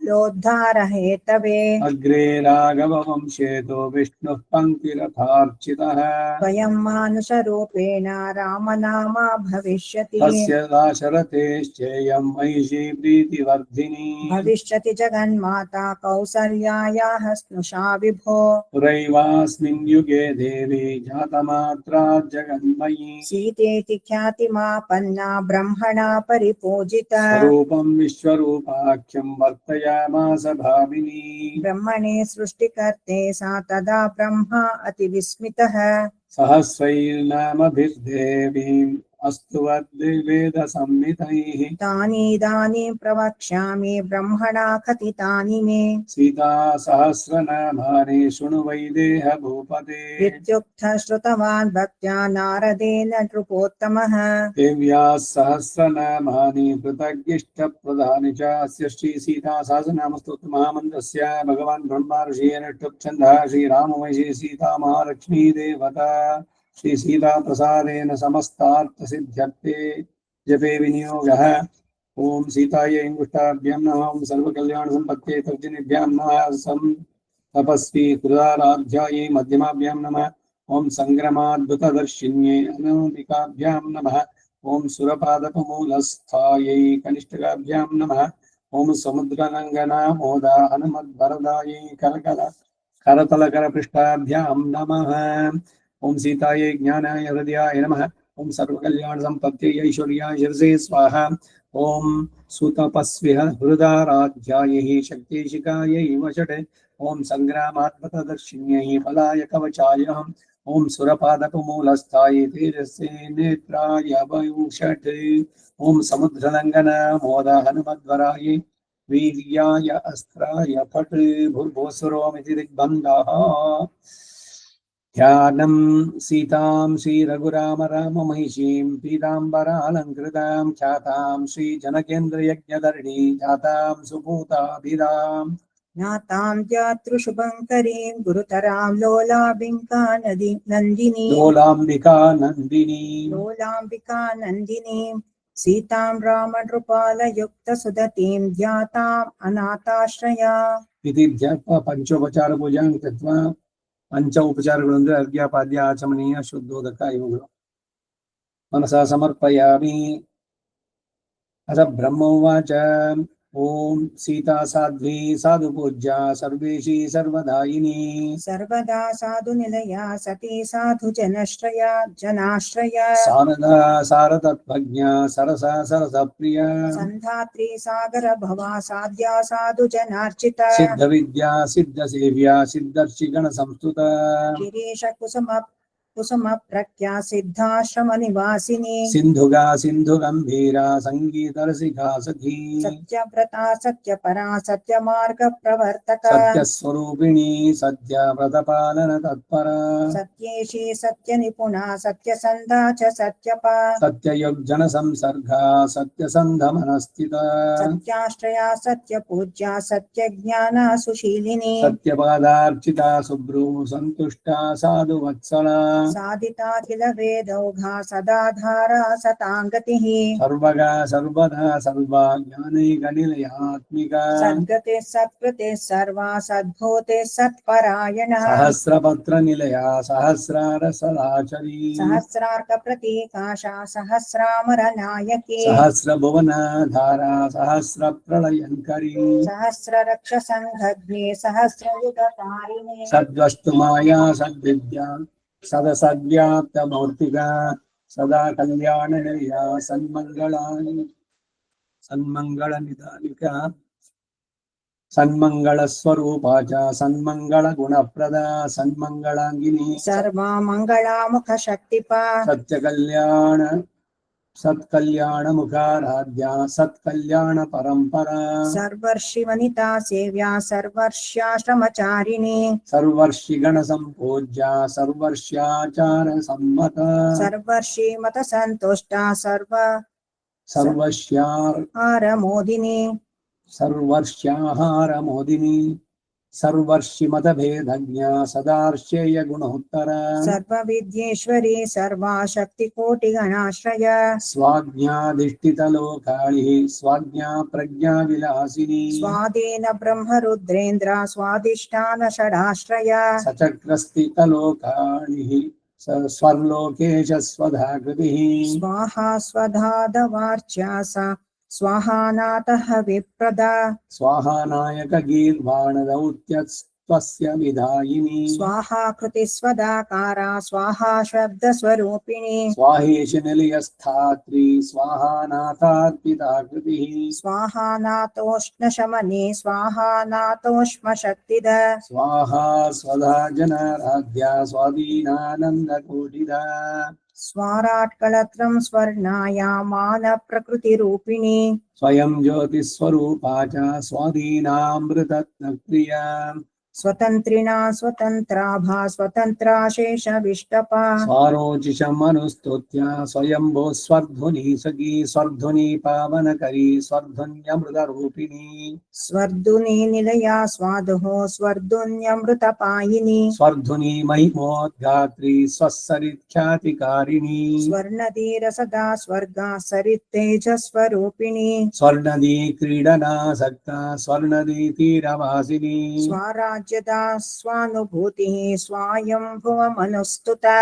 लोद्धारहेतवे अग्रे राघववंशेतो विष्णुः पङ्क्तिरथार्चितः स्वयं मानुषरूपेण रामनामा भविष्यति तस्य दाशरथेश्चेयं महिषी प्रीतिवर्धिनी भविष्यति जगन्माता कौसल्यायाः स्नुषा विभो पुरैवास्मिन् युगे देवी जातमात्रा जगन्मयी सीतेति ख्यातिमापन्ना ब्रह्मणा परिपूजिता स्वरूपं विश्वरूपाख्यं वर्तयामास भामिनी ब्रह्मणे सृष्टिकर्ते सा तदा ब्रह्मा अतिविस्मितः सहस्रैर्नामभिर्देवीम् अस्तुवद्वेदसंहितैः तानि प्रवक्ष्यामि ब्रह्मणा कथितानि मे सीता सहस्रनामानि शृणु वैदेह भूपते इत्युक्तः श्रुतवान् भक्त्या नारदेन नृपोत्तमः देव्याः सहस्रनामानि पृथगिष्टप्रदानि च अस्य श्री सीता सहस्रनामस्तोत्रमहामन्त्रस्य भगवान् ब्रह्मा ऋषिः छन्दः श्रीरामवैषी सीता महालक्ष्मी देवता श्री सीता प्रसादेन समस्तार्थ सिद्ध्यर्थे जपे विनियोगः ओम सीतायै इंगुष्टाभ्यां नमः ओम सर्वकल्याण संपत्ते तर्जनीभ्यां नमः सं तपस्वी कृदाराध्यायै मध्यमाभ्यां नमः ओम संग्रमाद्भुतदर्शिन्यै अनन्तिकाभ्यां नमः ओम सुरपादपमूलस्थायै कनिष्ठकाभ्यां नमः ओम समुद्रनङ्गना मोदा हनुमद्वरदायै करतलकरपृष्ठाभ्यां नमः ओम सीतायै ज्ञानाय हृदयाय नमः ओम सर्वकल्याण संपत्ति ऐश्वर्याय शिरसे स्वाहा ओम सुतपस्विह हृदाराध्यायै शक्तिशिखायै वषटे ओम संग्रामात्मतदर्शिन्यै फलाय कवचाय ओम सुरपादपमूलस्थायै तेजसे नेत्राय वयुषटे ओम समुद्रलङ्घना मोद हनुमद्वराय वीर्याय अस्त्राय फट् भूर्भुवस्वरोमिति दिग्बन्धः ध्यानं सीतां श्रीरघुराम राम महिषीं पीताम्बरालङ्कृतां ख्यातां श्रीजनकेन्द्रयज्ञधरणीं जातां सुपूताभिरां ज्ञातां जातृशुभङ्करीं गुरुतरां लोलाम्बिका नन्दिनी लोलाम्बिका नन्दिनी लोलाम्बिका नन्दिनीं सीतां रामनृपालयुक्तसुदतीं ध्याताम् अनाथाश्रया इति ध्यात्वा पञ्चोपचारपूजां कृत्वा पंच उपचारಗಳು ಅಂದ್ರೆ ಅರ್ಘ್ಯಪಾದ್ಯ ಆಚಮನೀಯ ಶುದ್ಧೋದಕ ಇವುಗಳು मनसा समर्पयामि अथ ब्रह्मोवाच ओम सीता साध्वी साधु पूज्या सर्वेशी सर्वदायिनी सर्वदा साधु निलया सती साधु जनाश्रया शारदा सारतत्वज्ञा सरसा सरसप्रिया संधात्री सागर भवा साध्या साधु जनार्चिता सिद्ध विद्या सिद्ध सेव्या सिद्धर्षि गण संस्तुता गिरीश कुसुम प्रख्या सिद्धाश्रम निवासिनी सिंधुगा सिंधु गंभीरा संगीत रसिका सखी सत्यव्रता सत्यपरा सत्य मार्ग प्रवर्तक सत्य स्वरूपिणी सत्य व्रतपालन तत्परा सत्येशी सत्य निपुणा सत्य संधा च सत्यपा सत्ययुग जन संसर्गा सत्य संध मनस्थिता सत्याश्रया सत्य पूज्या सत्य ज्ञान सुशीलिनी सत्यपादार्चिता सुब्रू संतुष्टा साधु वत्सला साधिता किल वेदौघा सदाधारा सतांगतिः सर्वगा सर्वदा सर्वा ज्ञानैकनिलयात्मिका सद्गते सत्कृते सर्वा सद्भूते सत्परायणः सहस्रपत्र निलया सहस्रार सदाचरी सहस्रार्क प्रतीकाशा सहस्रामर नायकी सहस्र भुवनाधारा सहस्र प्रलयंकरी सहस्र रक्ष संघग्ने सहस्र युगकारिणे सद्वस्तु माया सद्विद्या सदसद्व्याप्त मूर्तिका सदा कल्याण निलया सन्मंगलानि सन्मंगल निदानिका सन्मंगल स्वरूपा च सन्मंगल गुणप्रदा सन्मंगलांगिनी सर्वा मंगला मुख शक्तिपा सत्य कल्याण सत्कल्याण मुखाराध्या सत्कल्याण परंपरा सर्वर्षि वनिता सेव्या सर्वर्ष्याश्रमचारिणी सर्वर्षि गण संपूज्या सर्वर्ष्याचार सम्मत सर्वर्षि मत संतुष्टा सर्वस्यार सर्वहार मोदिनी सर्वर्ष्याहार मोदिनी सर्वर्षिमतभेदज्ञा सदार्श्येय गुणोत्तरा सर्वविद्येश्वरी सर्वाशक्तिकोटिगणाश्रय स्वाज्ञाधिष्ठितलोकालिः स्वाज्ञा प्रज्ञाविलासिनी स्वाधीन ब्रह्मरुद्रेन्द्र स्वाधिष्ठान षडाश्रय सचक्रस्थितलोकालिः स्वर्लोकेश स्वधाकृतिः स्वाहा स्वधादवार्च्या सा स्वाहानाथः विप्रदा स्वाहा नायकगीर्वाणदौत्यस्त्वस्य विधायिनी स्वाहा कृतिस्वदाकारा स्वाहा शब्दस्वरूपिणी स्वाहेश निलयस्थात्री स्वाहा नाथार्पिताकृतिः स्वाहा नातोष्णशमने स्वाहा नातोष्मशक्तिद स्वाहा स्वधा जनाराध्या स्वाधीनानन्दकोटिदा स्वाराट्कलत्रं स्वर्णाया मान प्रकृतिरूपिणी स्वयं ज्योतिस्वरूपा च स्वाधीनामृतत्नप्रिया स्वतन्त्रिणा स्वतन्त्राभा स्वतन्त्रा शेषविष्टपा स्वारोचिषमनुस्तुत्य स्वयंभो स्वर्धुनी सखी स्वर्धुनी पावनकरी स्वर्धुन्यमृतरूपिणी स्वर्धुनी निलया स्वादुः स्वर्धुन्यमृतपायिनी स्वर्धुनी महिमोद्गात्री स्वस्सरिख्यातिकारिणी स्वर्णधीर सदा स्वर्गा सरित्तेजस्वरूपिणी स्वर्णदी क्रीडनासक्ता स्वर्णदी तीरवासिनी स्वाराज्यदा स्वानुभूतिः स्वायम्भुवमनुस्तुता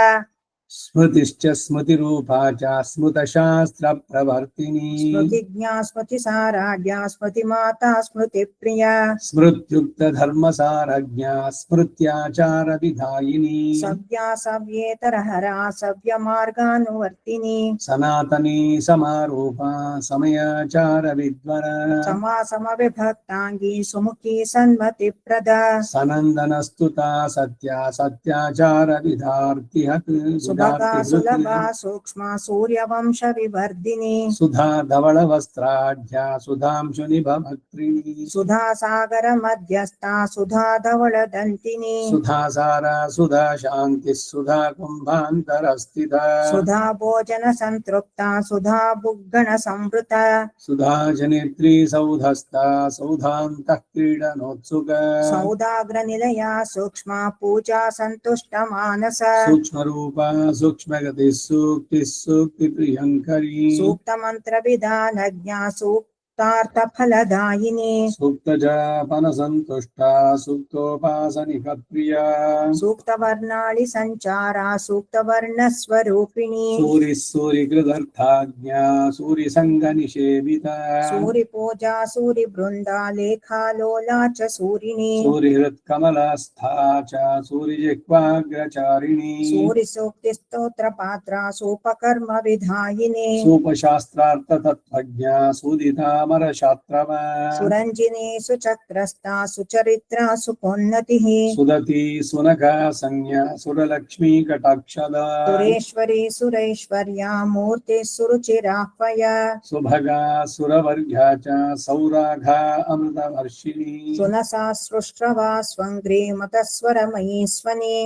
स्मृतिश्च स्मृतिरूपा च स्मृतशास्त्रप्रवर्तिनी स्मृतिज्ञा स्मृतिसाराढ्या स्मृतिमाता स्मृतिप्रिया स्मृत्युक्तधर्मसारज्ञा स्मृत्याचारविधायिनी सव्या सव्येतरहरा सव्यमार्गानुवर्तिनी सनातनी समारूपा समयाचारविद्वरा समा समविभक्ताङ्गी सुमुखी सन्मतिप्रदा सनन्दनस्तुता सत्या सत्याचारविधार्तिहत् सुभगा सुलभा सूक्ष्मा सूर्यवंश विवर्धिनी सुधा धवलवस्त्राढ्या सुधांशुनिभक्त्रिणी सुधा सागर मध्यस्था सुधा धवल दन्तिनी सुधा सारा सुधा शान्तिः सुधा कुम्भान्तरस्थिता सुधा भोजन संतृप्ता सुधा बुग्गण संवृता सुधा जनित्री सौधस्था सौधान्तः क्रीडनोत्सुका सौदाग्र निलया सूक्ष्मा पूजा संतुष्ट मानस सूक्ष्मरूपा सूक्ष्मगतिः सूक्तिः सूक्तिप्रियङ्करी सूक्त मंत्र विधान ज्ञा सूक्तार्थ फलदायिनी सूक्तजापनसन्तुष्टा सूक्तोपासनिकप्रिया सूक्त वर्णाली संचारा सूक्त वर्ण स्वरूपिणी सूरिः सूरिकृदर्थाज्ञा सूरिसङ्गनिषेविता सूरि पूजा सूरि बृंदा लेखा लोला च सूरिणी सूरिहृत्कमलस्था च सूरिजिह्वाग्रचारिणी सूरि सूक्ति स्तोत्र पात्रा सूपकर्म विधायिनी सूपशास्त्रार्थतत्त्वज्ञा सुदितामरशात्रवा सुरंजिनी सुचक्रस्ता सुचरित्रा सुकोन्नतिः सुदती सुनखा संज्ञा सुरलक्ष्मी कटाक्षदा सुरेश्वरी सुरैश्वर्या मूर्ति सुरुचिराह्वया सुभगा सुरवर्घ्या च सौराघा अमृतवर्षिणी सुनसा सृष्ट्रवा स्वङ्ग्रे मतस्वरमयी स्वने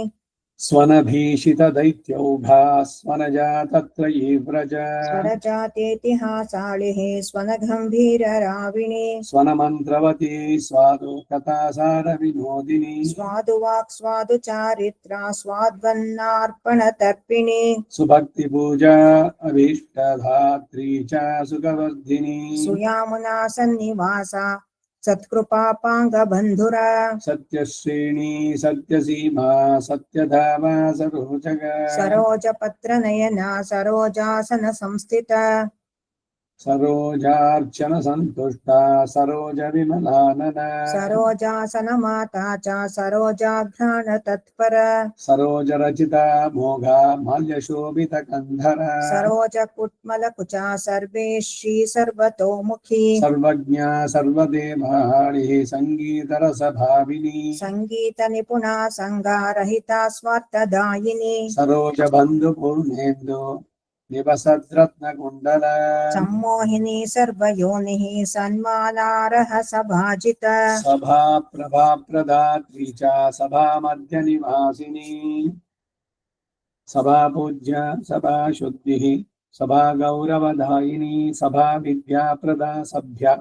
स्वनभीषितदैत्यौघा स्वनजा तत्रयी व्रज स्वरजातेतिहासालिः स्वनगम्भीरराविणी स्वनमन्त्रवती स्वादु कथासारविनोदिनी स्वादुवाक् स्वादु चारित्रा स्वाद्वन्नार्पणतर्पिणी सुभक्तिपूजा अभीष्टधात्री च सुखवर्धिनी सुयामुना सन्निवासा सत्कृपापाङ्गबन्धुरा सत्यश्रेणी सत्यसीमा सत्यधामा सरोजगा सरोजपत्रनयना सरोजासन संस्थिता सरोजार्चन संतुष्टा सरोज विमलानना सरोजासन माता च सरोजाघ्राण तत्पर सरोज रचिता मोघा माल्यशोभित कंधरा सरोज कुट्मल कुचा सर्वेश्री सर्वतोमुखी सर्वज्ञा सर्वदेवाणि संगीत रस भाविनी संगीत निपुणा संगारहिता स्वार्थदायिनी सरोज बंधु पूर्णेन्दु निवसद्रत्न कुंडला सम्मोहिनी सर्वयोनिः सन्मानार्ह सभाजित सभा प्रभा प्रदात्री च सभा मध्य निवासिनी सभा पूज्य सभा शुद्धिः सभा गौरवदायिनी सभा विद्या प्रदा सभ्य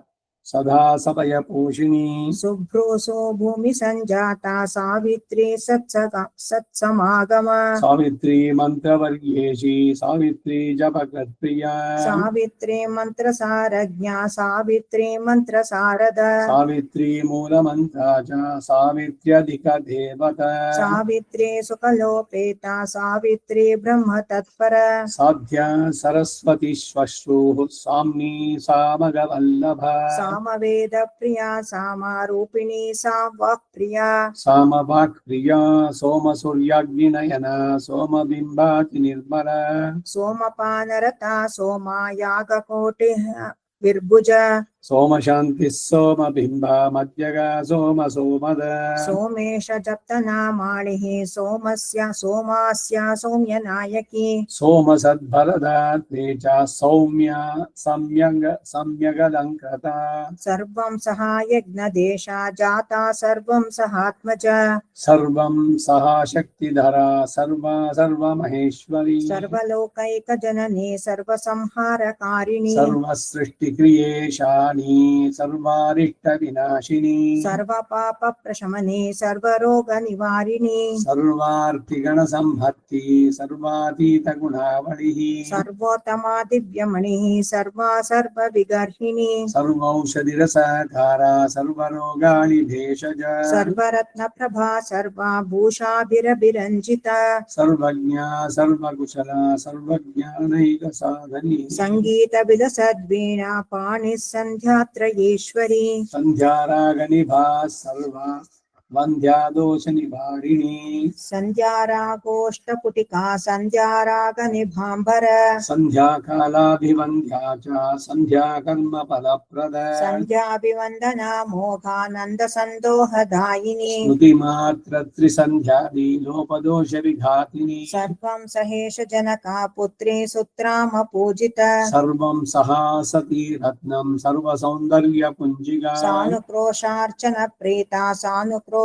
सदा सपय पोषिणी शुभ्रोऽसो भूमि सञ्जाता सावित्री सत्समागम सावित्री मंत्रवर्येशी सावित्री जपकृत्प्रिया सावित्री मन्त्रसारज्ञा सावित्री मन्त्रसारद सावित्री मूलमन्त्रा च सावित्र्यधिकदेवता सावित्री सुकलोपेता सावित्री ब्रह्म तत्पर साध्या सरस्वती श्वश्रुः साम्नी सामगवल्लभा सामवेद प्रिया सामारूपिणी सामवाक्प्रिया सामवाक्प्रिया सोमसूर्याग्निनयना सोमबिम्बाति निर्मला सोमपानरता सोमा यागकोटिः विर्भुज सोमशान्तिः सोमबिम्बा मध्यगा सोमसोमद सोमेश जप्तनामाणिः सोमास्य सौम्यनायकी सोमसद्भरदात्रे च सौम्या सम्यगलङ्कृता सर्वं सहायज्ञदेशा जाता सर्वं सहात्मज सर्वं सहा शक्तिधरा सर्वमहेश्वरी सर्वलोकैकजननी सर्वसंहारकारिणी सर्वसृष्टिक्रियेशानी सर्वारिष्टविनाशिनी सर्वपापप्रशमनी सर्वरोगनिवारिणी सर्वार्थिगणसंहत्ति सर्वातीतगुणावलिः सर्वोत्तमा दिव्यमणिः सर्वविगर्हिणी सर्वौषधिरसाकारा सर्वरोगाणि भेषज सर्वरत्नप्रभा सर्वाभूषाभिरभिरञ्जिता सर्वज्ञा सर्वकुशला सर्वज्ञानैकसाधनी सङ्गीतविलसद्वीणा पाणिः सन्ध्यात्रयेश्वरी सन्ध्यारागनिभा सर्वा वन्द्यादोषनिवारिणी सन्ध्यारागोष्ठपुटिका सन्ध्यारागनिभाम्बर सन्ध्याकालाभिवन्द्या च सन्ध्याकर्मफलप्रद सन्ध्याभिवन्दना मोघानन्दसन्दोहदायिनी स्मृतिमात्रत्रिसन्ध्यादि लोपदोषविघातिनी सर्वं सहेश जनका पुत्री सुत्रामपूजित सर्वं सहा सती रत्नं सर्वसौन्दर्यपुञ्जिका सानुक्रोशार्चन प्रीता सानुक्रोशार्तिपावनी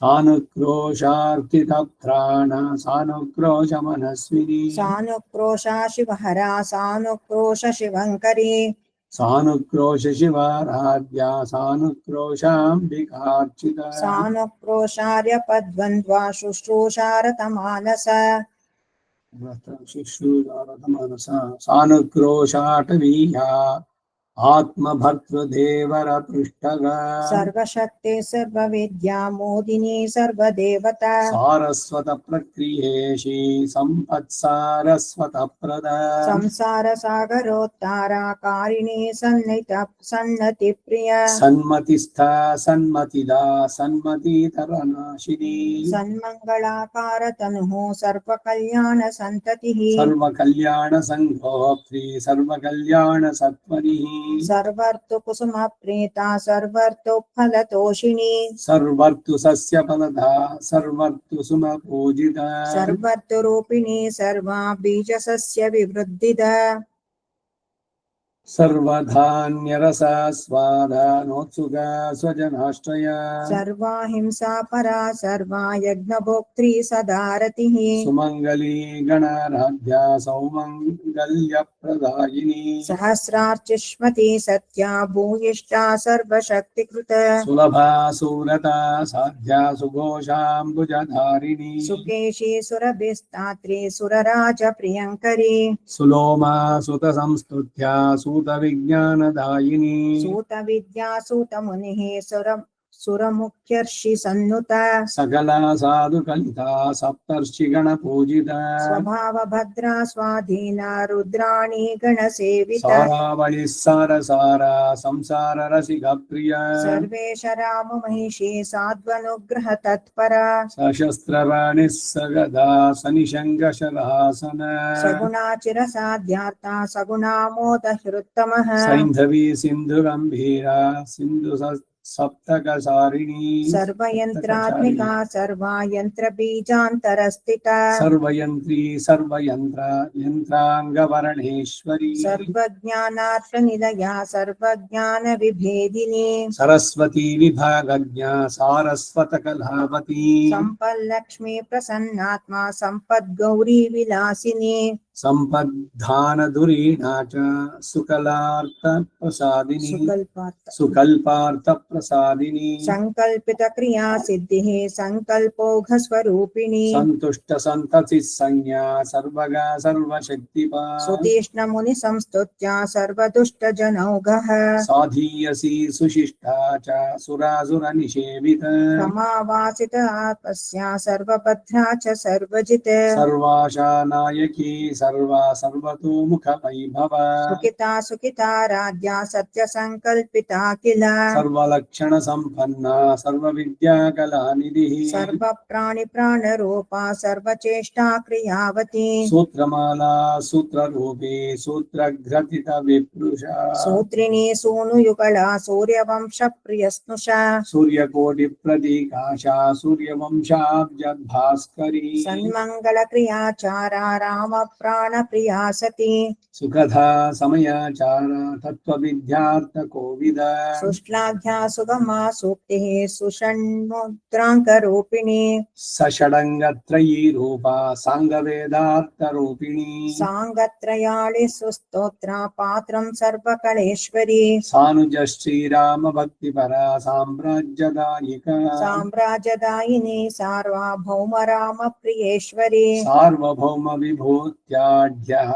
सानुक्रोशार्थितत्राण सानुक्रोशमनस्विनी सानुक्रोशा शिवहरा सानुक्रोश शिवङ्करी सानुक्रोशशिवाराध्या सानुक्रोशाम्बिकार्चिता सानुक्रोशार्यपद्वन्द्वा शुश्रूषारतमानस शुश्रूषारतमनसा सानुक्रोशाटवीया आत्मभर्तृदेवरपृष्ठगा सर्वशक्ति सर्वविद्या मोदिनी सर्वदेवता सारस्वतप्रक्रियेशी सम्पत्सारस्वतप्रदा संसारसागरोत्तारा कारिणी सन्नतिप्रिया सन्मतिस्था सन्मतिदा सन्मतितरनाशिनी सन्मङ्गलाकारतनुः सर्वकल्याणसन्ततिः सर्वकल्याणसङ्घोत्री सर्वकल्याणसत्वरिः सर्वर्तुकुसुमप्रीता सर्वर्तुफलतोषिणी सर्वर्तु सस्यफलदा सर्वर्तु सुमपूजिता सर्वर्तुरूपिणी सर्वा बीजसस्यविवृद्धिदा सर्वधान्यरसा स्वादा नोत्सुका स्वजनाश्रया सर्वाहिंसा परा सर्वा यज्ञभोक्त्री सदारतिः सुमङ्गली गणाराध्या सौमङ्गल्यप्रदायिनी सहस्रार्चिष्मती सत्या भूयिष्ठा सर्वशक्तिकृत सुलभा सुरता साध्या सुघोषाम्बुजधारिणी सुकेशी सुरभिस्तात्री सुरराजप्रियङ्करी सुलोमा सुतसंस्तुत्या सूतविज्ञानदायिनी सूतविद्या सूतमुनिः सुरमुख्यर्षि सन्नुता सकला साधुकलिता सप्तर्षिगणपूजिता स्वभावभद्रा स्वाधीना रुद्राणी गणसेविता सारावलिः सारसारा संसाररसिकप्रिया सर्वेश राममहिषी साध्वनुग्रह तत्परा सशस्त्रवाणिः सगदा सनिशङ्कशलासन सगुणा चिरसाध्यार्ता सगुणामोदहृत्तमः सैन्धवी सिन्धुगम्भीरा सिन्धु सप्तकसारिणी सर्वयन्त्रात्मिका सर्वा यन्त्रबीजान्तरस्थिता सर्वयन्त्री सर्वयन्त्र यन्त्राङ्गवरणेश्वरी सर्वज्ञानार्थनिलया सर्वज्ञानविभेदिनी सरस्वती विभागज्ञा सारस्वतकलावती सम्पल्लक्ष्मी प्रसन्नात्मा सम्पद्गौरी विलासिनी सम्पद्धानधुरीणा च सुकलार्थप्रसादिनी सुकल्पार्थप्रसादिनी संकल्पित क्रिया सिद्धिः संकल्पोघ स्वरूपिणी संतुष्ट संततिः संज्ञा सर्वगा सर्वशक्तिपा सुतीष्ण मुनि संस्तुत्या सर्वदुष्ट जनौघः साधीयसी सुशिष्टा च सुरासुर निषेवित समावासित आत्मस्या सर्वभद्रा च सर्वजित सर्वाशा नायकी सर्वा सर्वतोमुख वैभव सुखिता राज्ञा सत्य संकल्पिता किल सर्वलक्षण संपन्ना सर्वविद्या कलानिधिः सर्व प्राणि प्राण रूपा सर्वचेष्टा क्रियावती सूत्रमाला सूत्ररूपे सूत्रघ्रथित विप्रुषा सूत्रिणी सूनुयुगला सूर्यवंश प्रियस्नुषा सूर्यकोटि प्रतीकाशा सूर्यवंशाब्जभास्करी सन्मंगल क्रियाचारा राम प्राण प्रिया सती सुखदा समयाचारा तत्त्वविद्यार्थ कोविद सुश्लाघ्या सुगमा सूक्तिः सुषण्मुद्रांक रूपिणी सषडङ्गत्रयी रूपा साङ्गवेदार्थ रूपिणी सांगत्रयाळि सुस्तोत्रा पात्रं सर्वकलेश्वरी सानुज श्रीराम भक्तिपरा साम्राज्यदायिका साम्राज्यदायिनी सार्वभौम राम प्रियेश्वरी सार्वभौम विभूत्याढ्यः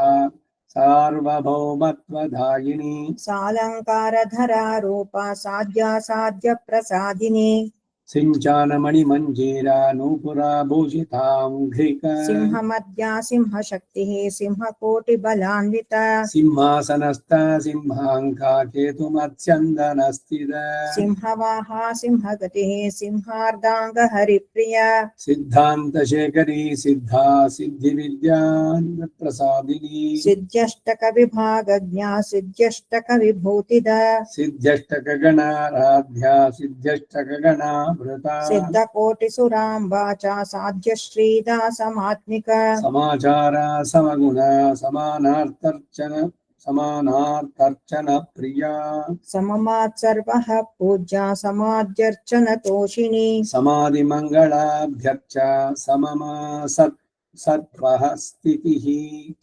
सार्वभौमत्वदायिनी सालंकारधरा रूपा साध्या साध्य प्रसादिनी सिञ्चानमणिमञ्जीरा नूपुरा भूषिताङ्घ्रिका सिंहमद्या सिंहशक्तिः सिंहकोटिबलान्विता सिंहासनस्था सिंहाङ्का केतुमत्स्यन्दनस्थिता सिंहवाहा सिंहगतिः सिंहार्दांग हरिप्रिया सिद्धान्तशेखरी सिद्धा सिद्धिविद्याप्रसादिनी सिद्ध्यष्टक विभागज्ञा सिद्ध्यष्टक विभूतिदा सिद्ध्यष्टकगणाराध्या सिद्ध्यष्टकगणा सिद्धकोटिसुराम्बा च साध्य श्रीदा समात्मिका समाचारा समगुणा समानार्थर्चन प्रिया सममात् सर्वः पूज्या समाद्यर्चन तोषिणी समाधिमङ्गलाभ्यर्चा सममा सत्त्वः स्थितिः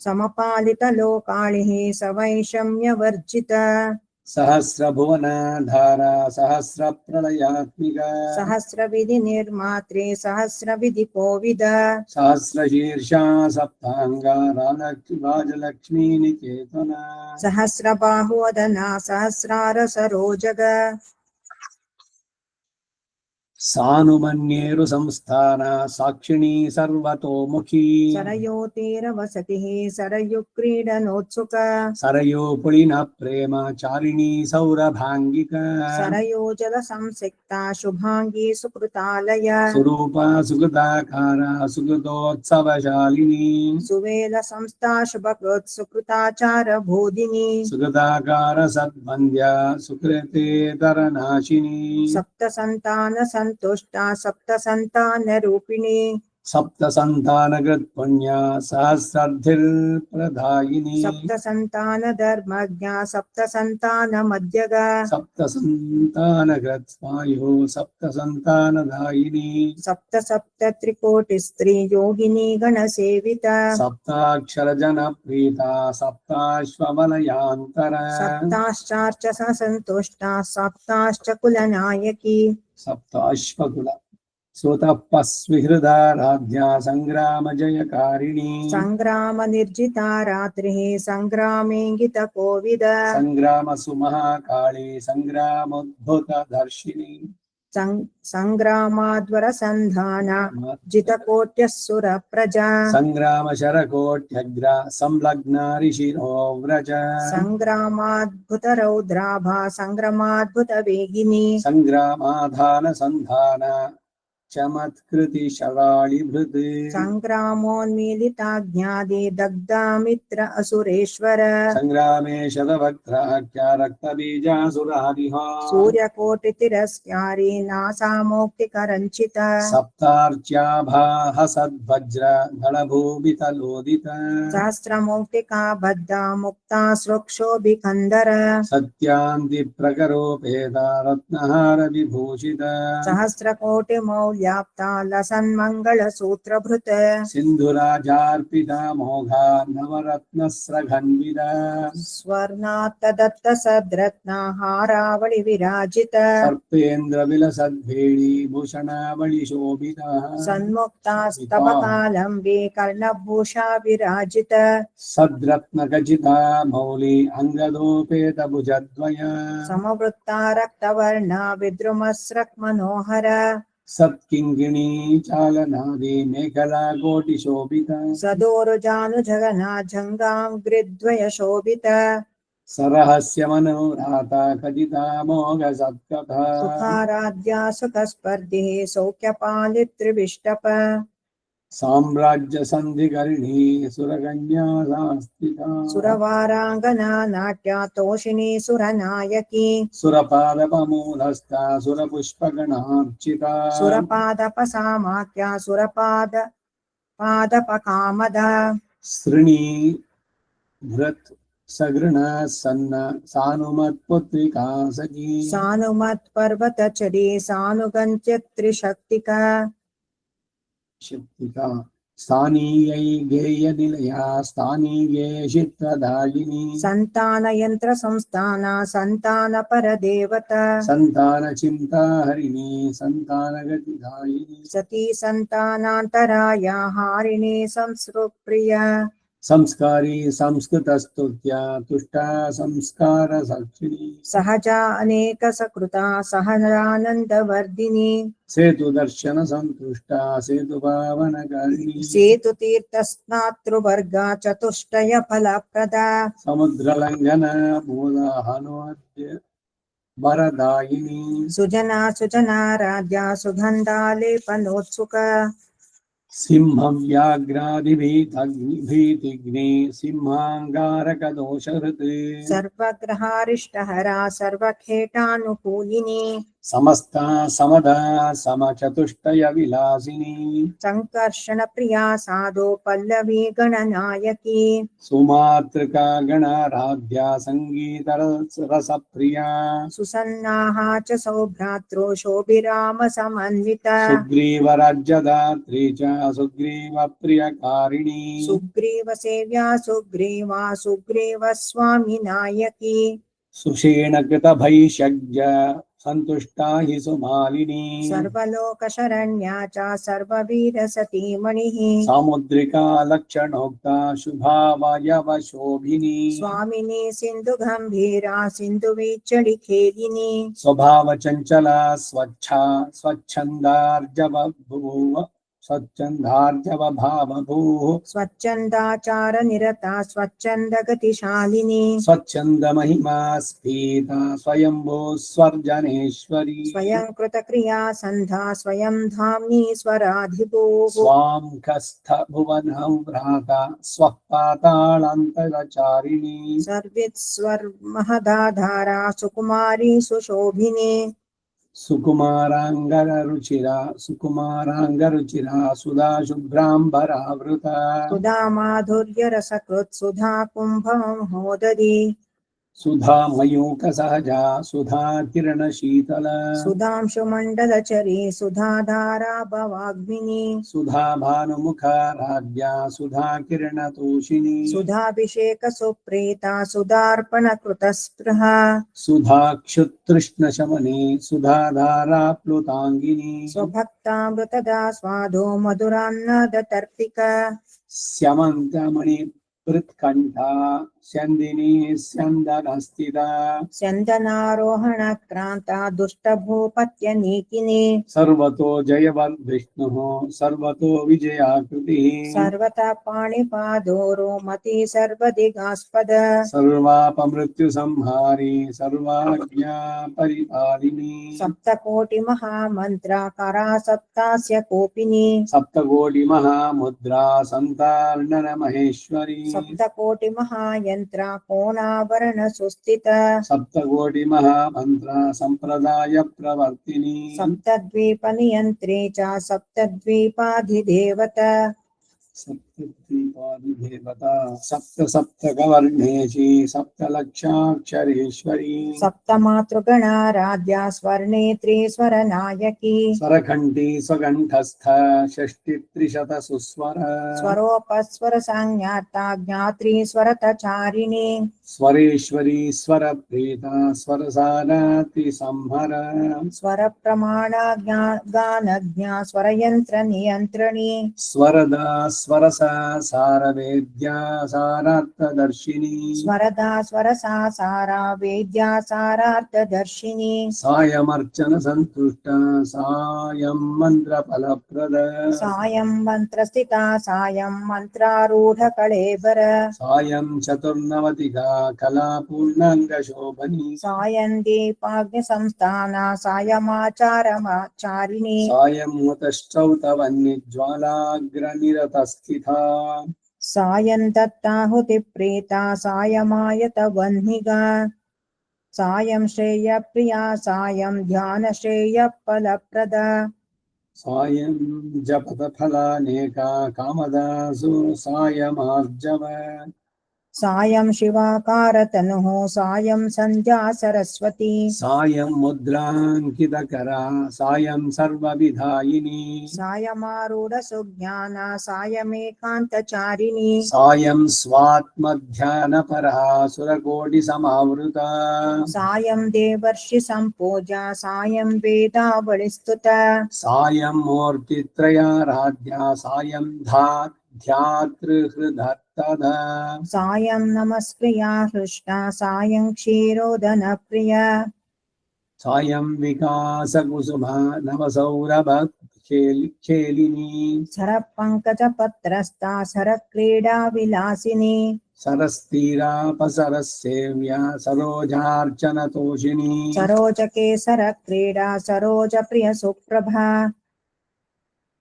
समपालित लोकालिः सवैषम्यवर्जिता सहस्रभुवनाधारा सहस्रप्रलयात्मिका सहस्रविधि निर्मात्रे सहस्रविधि कोविद सहस्रशीर्षा सप्ताङ्गा राजलक्ष्मी निकेतना सहस्रबाहुवदना सहस्रार सरोजग सानुमन्येरु संस्थाना साक्षिणी सर्वतोमुखी सरयोतीरवसतिः सरयुक्रीडनोत्सुक सरयो पुलिन प्रेम चारिणी सौरभाङ्गिका सरयोजल संसिक्ता शुभांगी सुकृतालय सुरूपा सुकृताकारा सुकृतोत्सवशालिनी सुवेल संस्था शुभकृत् सुकृताचार बोधिनी सुकृताकार सद्वन्द्या सुकृतेतरनाशिनी सप्त संतान संतुष्टा सप्त संतान रूपिणी सप्त संतानकृत पुण्या सहस्रार्थिर्प्रदायिनी सप्त संतान धर्मज्ञा सप्त संतान मध्यगा सप्त संतानकृत स्वायो सप्त संतानदायिनी सप्त सप्त त्रिकोटि स्त्री योगिनी गण सेविता सप्ताक्षर जन प्रीता सप्ताश्वमलयांतर सप्ताश्चार्च संतुष्टा सप्ताश्च कुल नायकी सप्ताश्वकुल सुतपस्विहृदाराध्या संग्राम जयकारिणी संग्राम निर्जिता रात्रिः संग्रामेङ्गित कोविद संग्राम सुमहाकाली संग्रामोद्भुत दर्शिनी संग्रामाद्वर संधान जितकोट्य सुर प्रजा संग्राम शरकोट्यग्र संलग्ना ऋषिरो व्रज संग्रामाद्भुत रौद्राभा संग्रामाद्भुत वेगिनी संग्रामाधान संधान चमत्कृति शराळिभृत् संग्रामोन्मीलिताज्ञादि दग्धा मित्र असुरेश्वर संग्रामे शतवक्त्राख्या रक्तबीजासुरादिः सूर्यकोटि तिरस्कारी नासामोक्तिकरञ्चित सप्तार्च्याभाः सद्वज्र दलभूमितलोदित सहस्रमौक्तिका बद्धा मुक्ता श्रोक्षोभिकन्दर सत्यान्ति प्रकरोपेता रत्नहार विभूषित सहस्रकोटि मौल्य व्याप्ता लसन्मङ्गलसूत्रभृत् सिन्धुराजार्पिता मोघा नवरत्नस्रघन्विता स्वर्णात्तदत्तसद्रत्नहारावळि विराजित सर्पेन्द्रविलसद्भेडी भूषणावळि शोभिता सन्मुक्तास्तबकालम्बे कर्णभूषा विराजित सद्रत्नखचिता मौली अङ्गदोपेतभुजद्वया समवृत्ता रक्तवर्णा विद्रुमस्रक्मनोहर सत्किङ्किणी चालनादि मेखला कोटिशोभिता सदोरुजानुजगना जङ्गाङ्घ्रिद्वय शोभित सरहस्यमनोराता खचिता मोघसत्कथा सुखाराध्या सुखस्पर्धिः सौख्यपालित्रिविष्टप साम्राज्यसन्धिकर्णी सुरकन्या संस्थिता सुरवाराङ्गना नाट्या तोषिणी सुरनायकी सुरपादपमूलस्था सुरपुष्पगणार्चिता सुरपादपसामाख्या पादपकामदा सृणी भृत् सगृणा सन्न सानुमत्पुत्रिका सखी सानुमत्पर्वतचरी सानुगन्त्यत्रिशक्तिका शक्तिका स्थानीयै गेयनिलया स्थानीये चित्रदायिनी सन्तानयन्त्रसंस्थाना सन्तानपरदेवता सन्तानचिन्ता हरिणी सन्तानगतिदायिनी सती सन्तानान्तराया हारिणी संसृप्रिया संस्कारी संस्कृतस्तुत्या तुष्टा संस्कार साक्षिणी सहजा अनेक सकृता सहजानन्दवर्धिनी सेतु दर्शन संतुष्टा सेतु पावनकारिणी सेतुतीर्थस्नातृवर्गा चतुष्टय फलप्रदा समुद्रलङ्घन मूला हनुमद्य वरदायिनी सुजना सुजनाराध्या सुगन्धालेपनोत्सुक सिंहं व्याघ्रादिभीतिग्नि सिंहाङ्गारकदोषहृत् सर्वग्रहारिष्टहरा सर्वखेटानुकूलिनी समस्ता समदा समचतुष्टय विलासिनी संकर्षणप्रिया साधो पल्लवी गणनायकी सुमातृका गणाराध्या सङ्गीतरसप्रिया सुसन्नाहा च सौभ्रात्रो शोभिरामसमन्विता सुग्रीवराज्यदात्री च सुग्रीवप्रियकारिणी सुग्रीवसेव्या सुग्रीवा सुग्रीवस्वामी नायकी सुषेणकृतभैषज्ञ सन्तुष्टा हि सुमालिनी सर्वलोकशरण्या च सर्ववीरसतीमणिः सामुद्रिका लक्षणोक्ता शुभावयवशोभिनी स्वामिनी सिन्धुगम्भीरा सिन्धुवीचलिखेलिनी स्वभावचञ्चला स्वच्छा स्वच्छन्दार्जवभूः स्वच्छन्दार्जवभावभूः स्वच्छन्दाचारनिरता स्वच्छन्दगतिशालिनी स्वच्छन्दमहिमा स्फीता स्वयम्भो स्वर्जनेश्वरी स्वयं कृतक्रिया सन्धा स्वयं धाम्नी स्वराधिभूः स्वां कस्थ भुवनं भ्राता स्वः पातालान्तरचारिणी सर्वित्स्वर्महदाधारा सुकुमारी सुशोभिनी सुकुमाराङ्गरुचिरा सुधा शुभ्राम्बरावृता सुधा माधुर्यरसकृत् सुधा कुम्भमहोदरी सुधा मयूखसहजा सुधा किरणशीतला सुधांशुमण्डलचरी सुधाधारा भवाग्निनी सुधा भानुमुखाराध्या सुधा किरणतोषिणी सुधाभिषेकसुप्रीता सुधार्पणकृतस्पृहा सुधा क्षुत्तृष्णशमने सुधाधारा प्लुताङ्गिनी स्वभक्तामृतदा स्वादो मधुरान्नदतर्पिका स्यमन्तमणि पृत्कण्ठा स्यन्दिनी स्यन्दनस्थिता स्यन्दनारोहणक्रान्ता दुष्टभूपत्यनीकिनी सर्वतो जयवद्विष्णुः सर्वतो विजयाकृतिः सर्वतः पाणिपादोरो मति सर्वदिगास्पद सर्वापमृत्युसंहारी सर्वाज्ञा परिपालिनी सप्तकोटिमहामन्त्राकारा सप्तास्य कोपिनी सप्तकोटिमहामुद्रा सन्तार्णनमहेश्वरी सप्तकोटिमहायन्त्रा कोणाभरण सुस्थित सप्तकोटिमहामन्त्रा सम्प्रदाय प्रवर्तिनी सप्तद्वीपनियन्त्री च सप्तद्वीपाधिदेवता सप्तद्वीपादिदेवता सप्त सप्तकवर्णेशी सप्तलक्षाक्षरेश्वरी सप्तमातृगणाराध्या स्वर्णेत्री स्वरनायकी स्वरखण्डी स्वकण्ठस्थ षष्टित्रिशत सुस्वर स्वरोपस्वर संज्ञाता ज्ञात्री स्वरतचारिणी स्वरेश्वरी स्वरप्रीता स्वरसाराति संहर स्वर प्रमाणा गानज्ञा स्वरयंत्र नियंत्रणी स्वरदा स्वरसा सारवेद्या सारार्थदर्शिनी स्वरदा स्वरसा सारा वेद्या सारार्थदर्शिनी सायमर्चन संतुष्टा सायं मंत्रफलप्रद सायं मंत्रस्थिता सायं मंत्रारूढ़ कळेबर सायं चतुर्नवतिका कला पूर्णांगशोभनी सायं दीपाग्नि संस्थाना सायमाचारमाचारिणी सायं मुतश्चौतवह्निज्वालाग्रनिरतस्थिता सायं दत्ताहुति प्रेता सायमायत वह्निगा सायं श्रेय प्रिया सायं ध्यान श्रेय फलप्रदा सायं जपतफलानेका कामदासु सायमार्जव सायं शिवाकार तनुः सायं संध्या सरस्वती सायं मुद्राङ्कितकरा सायं सर्वविधायिनी सायमारूढ़ सुज्ञाना सायमेकान्तचारिणी सायं स्वात्मध्यानपरा सुरकोटिसमावृता सायं देवर्षि सम्पूजा सायं वेदावलिस्तुता सायं मूर्तित्रयाराध्या सायं ध्यातृहृदत्तदा सायं नमस्क्रिया हृष्टा सायं क्षीरोदन प्रिया सायं विकासकुसुमा नवसौरभखेलिनी सरपङ्कजपत्रस्ता सरक्रीडा विलासिनी सरस्तीरापसरसेव्या सरोजार्चनतोषिणी सरोजकेसर क्रीडा सरोज प्रिय सुप्रभा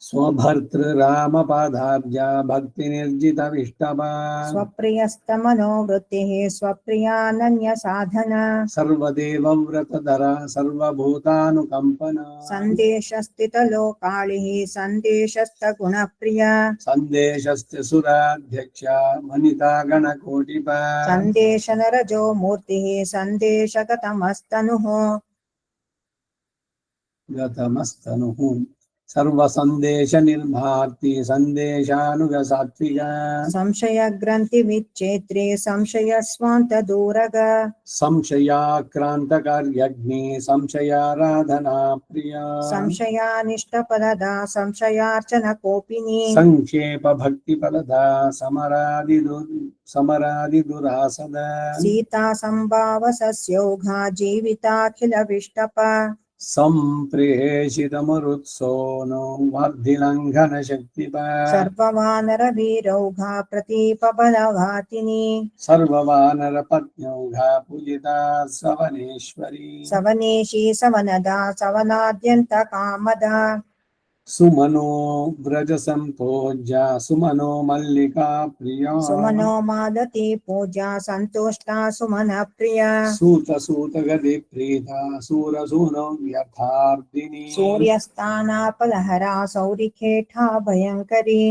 स्वभर्तृरामपादाब्जा भक्तिनिर्जितविष्टभा स्वप्रियस्तमनोवृत्तिः स्वप्रियानन्य साधना सर्वदेवव्रतधरा सर्वभूतानुकम्पना सन्देशस्थितलोकालिः सन्देशस्तगुणप्रिया सन्देशस्य सुराध्यक्षा वनिता गणकोटिपा सन्देशनरजो मूर्तिः सन्देशगतमस्तनुः गतमस्तनुः सर्वसन्देशनिर्भार्ति सन्देशानुगसात्विका संशयग्रन्थिविच्छेत्रे संशयस्वान्तदूरग संशयाक्रान्तकार्यग्नि संशयाराधना प्रिया संशयानिष्टपददा संशयार्चनकोपिनी संक्षेपभक्तिफलदा समरादिदुरासद सीता संभावसस्योघा जीविताखिलविष्टपा सम्प्रेषितमरुत्सोनो वर्धिलङ्घनशक्तिपा सर्ववानरवीरौघा प्रतीपबलघातिनी सर्ववानरपत्न्यौघा पूजिता सवनेश्वरी सवनेशी सवनदा सवनाद्यन्तकामदा सुमनो व्रजसम्पूज्या सुमनो मल्लिका प्रिया सुमनो मादती पूजा सन्तुष्टा सुमन प्रिया सूतगति प्रीता सूरसूनो व्यर्थार्दिनी सूर्यस्थानापलहरा सौरिखेठा भयङ्करी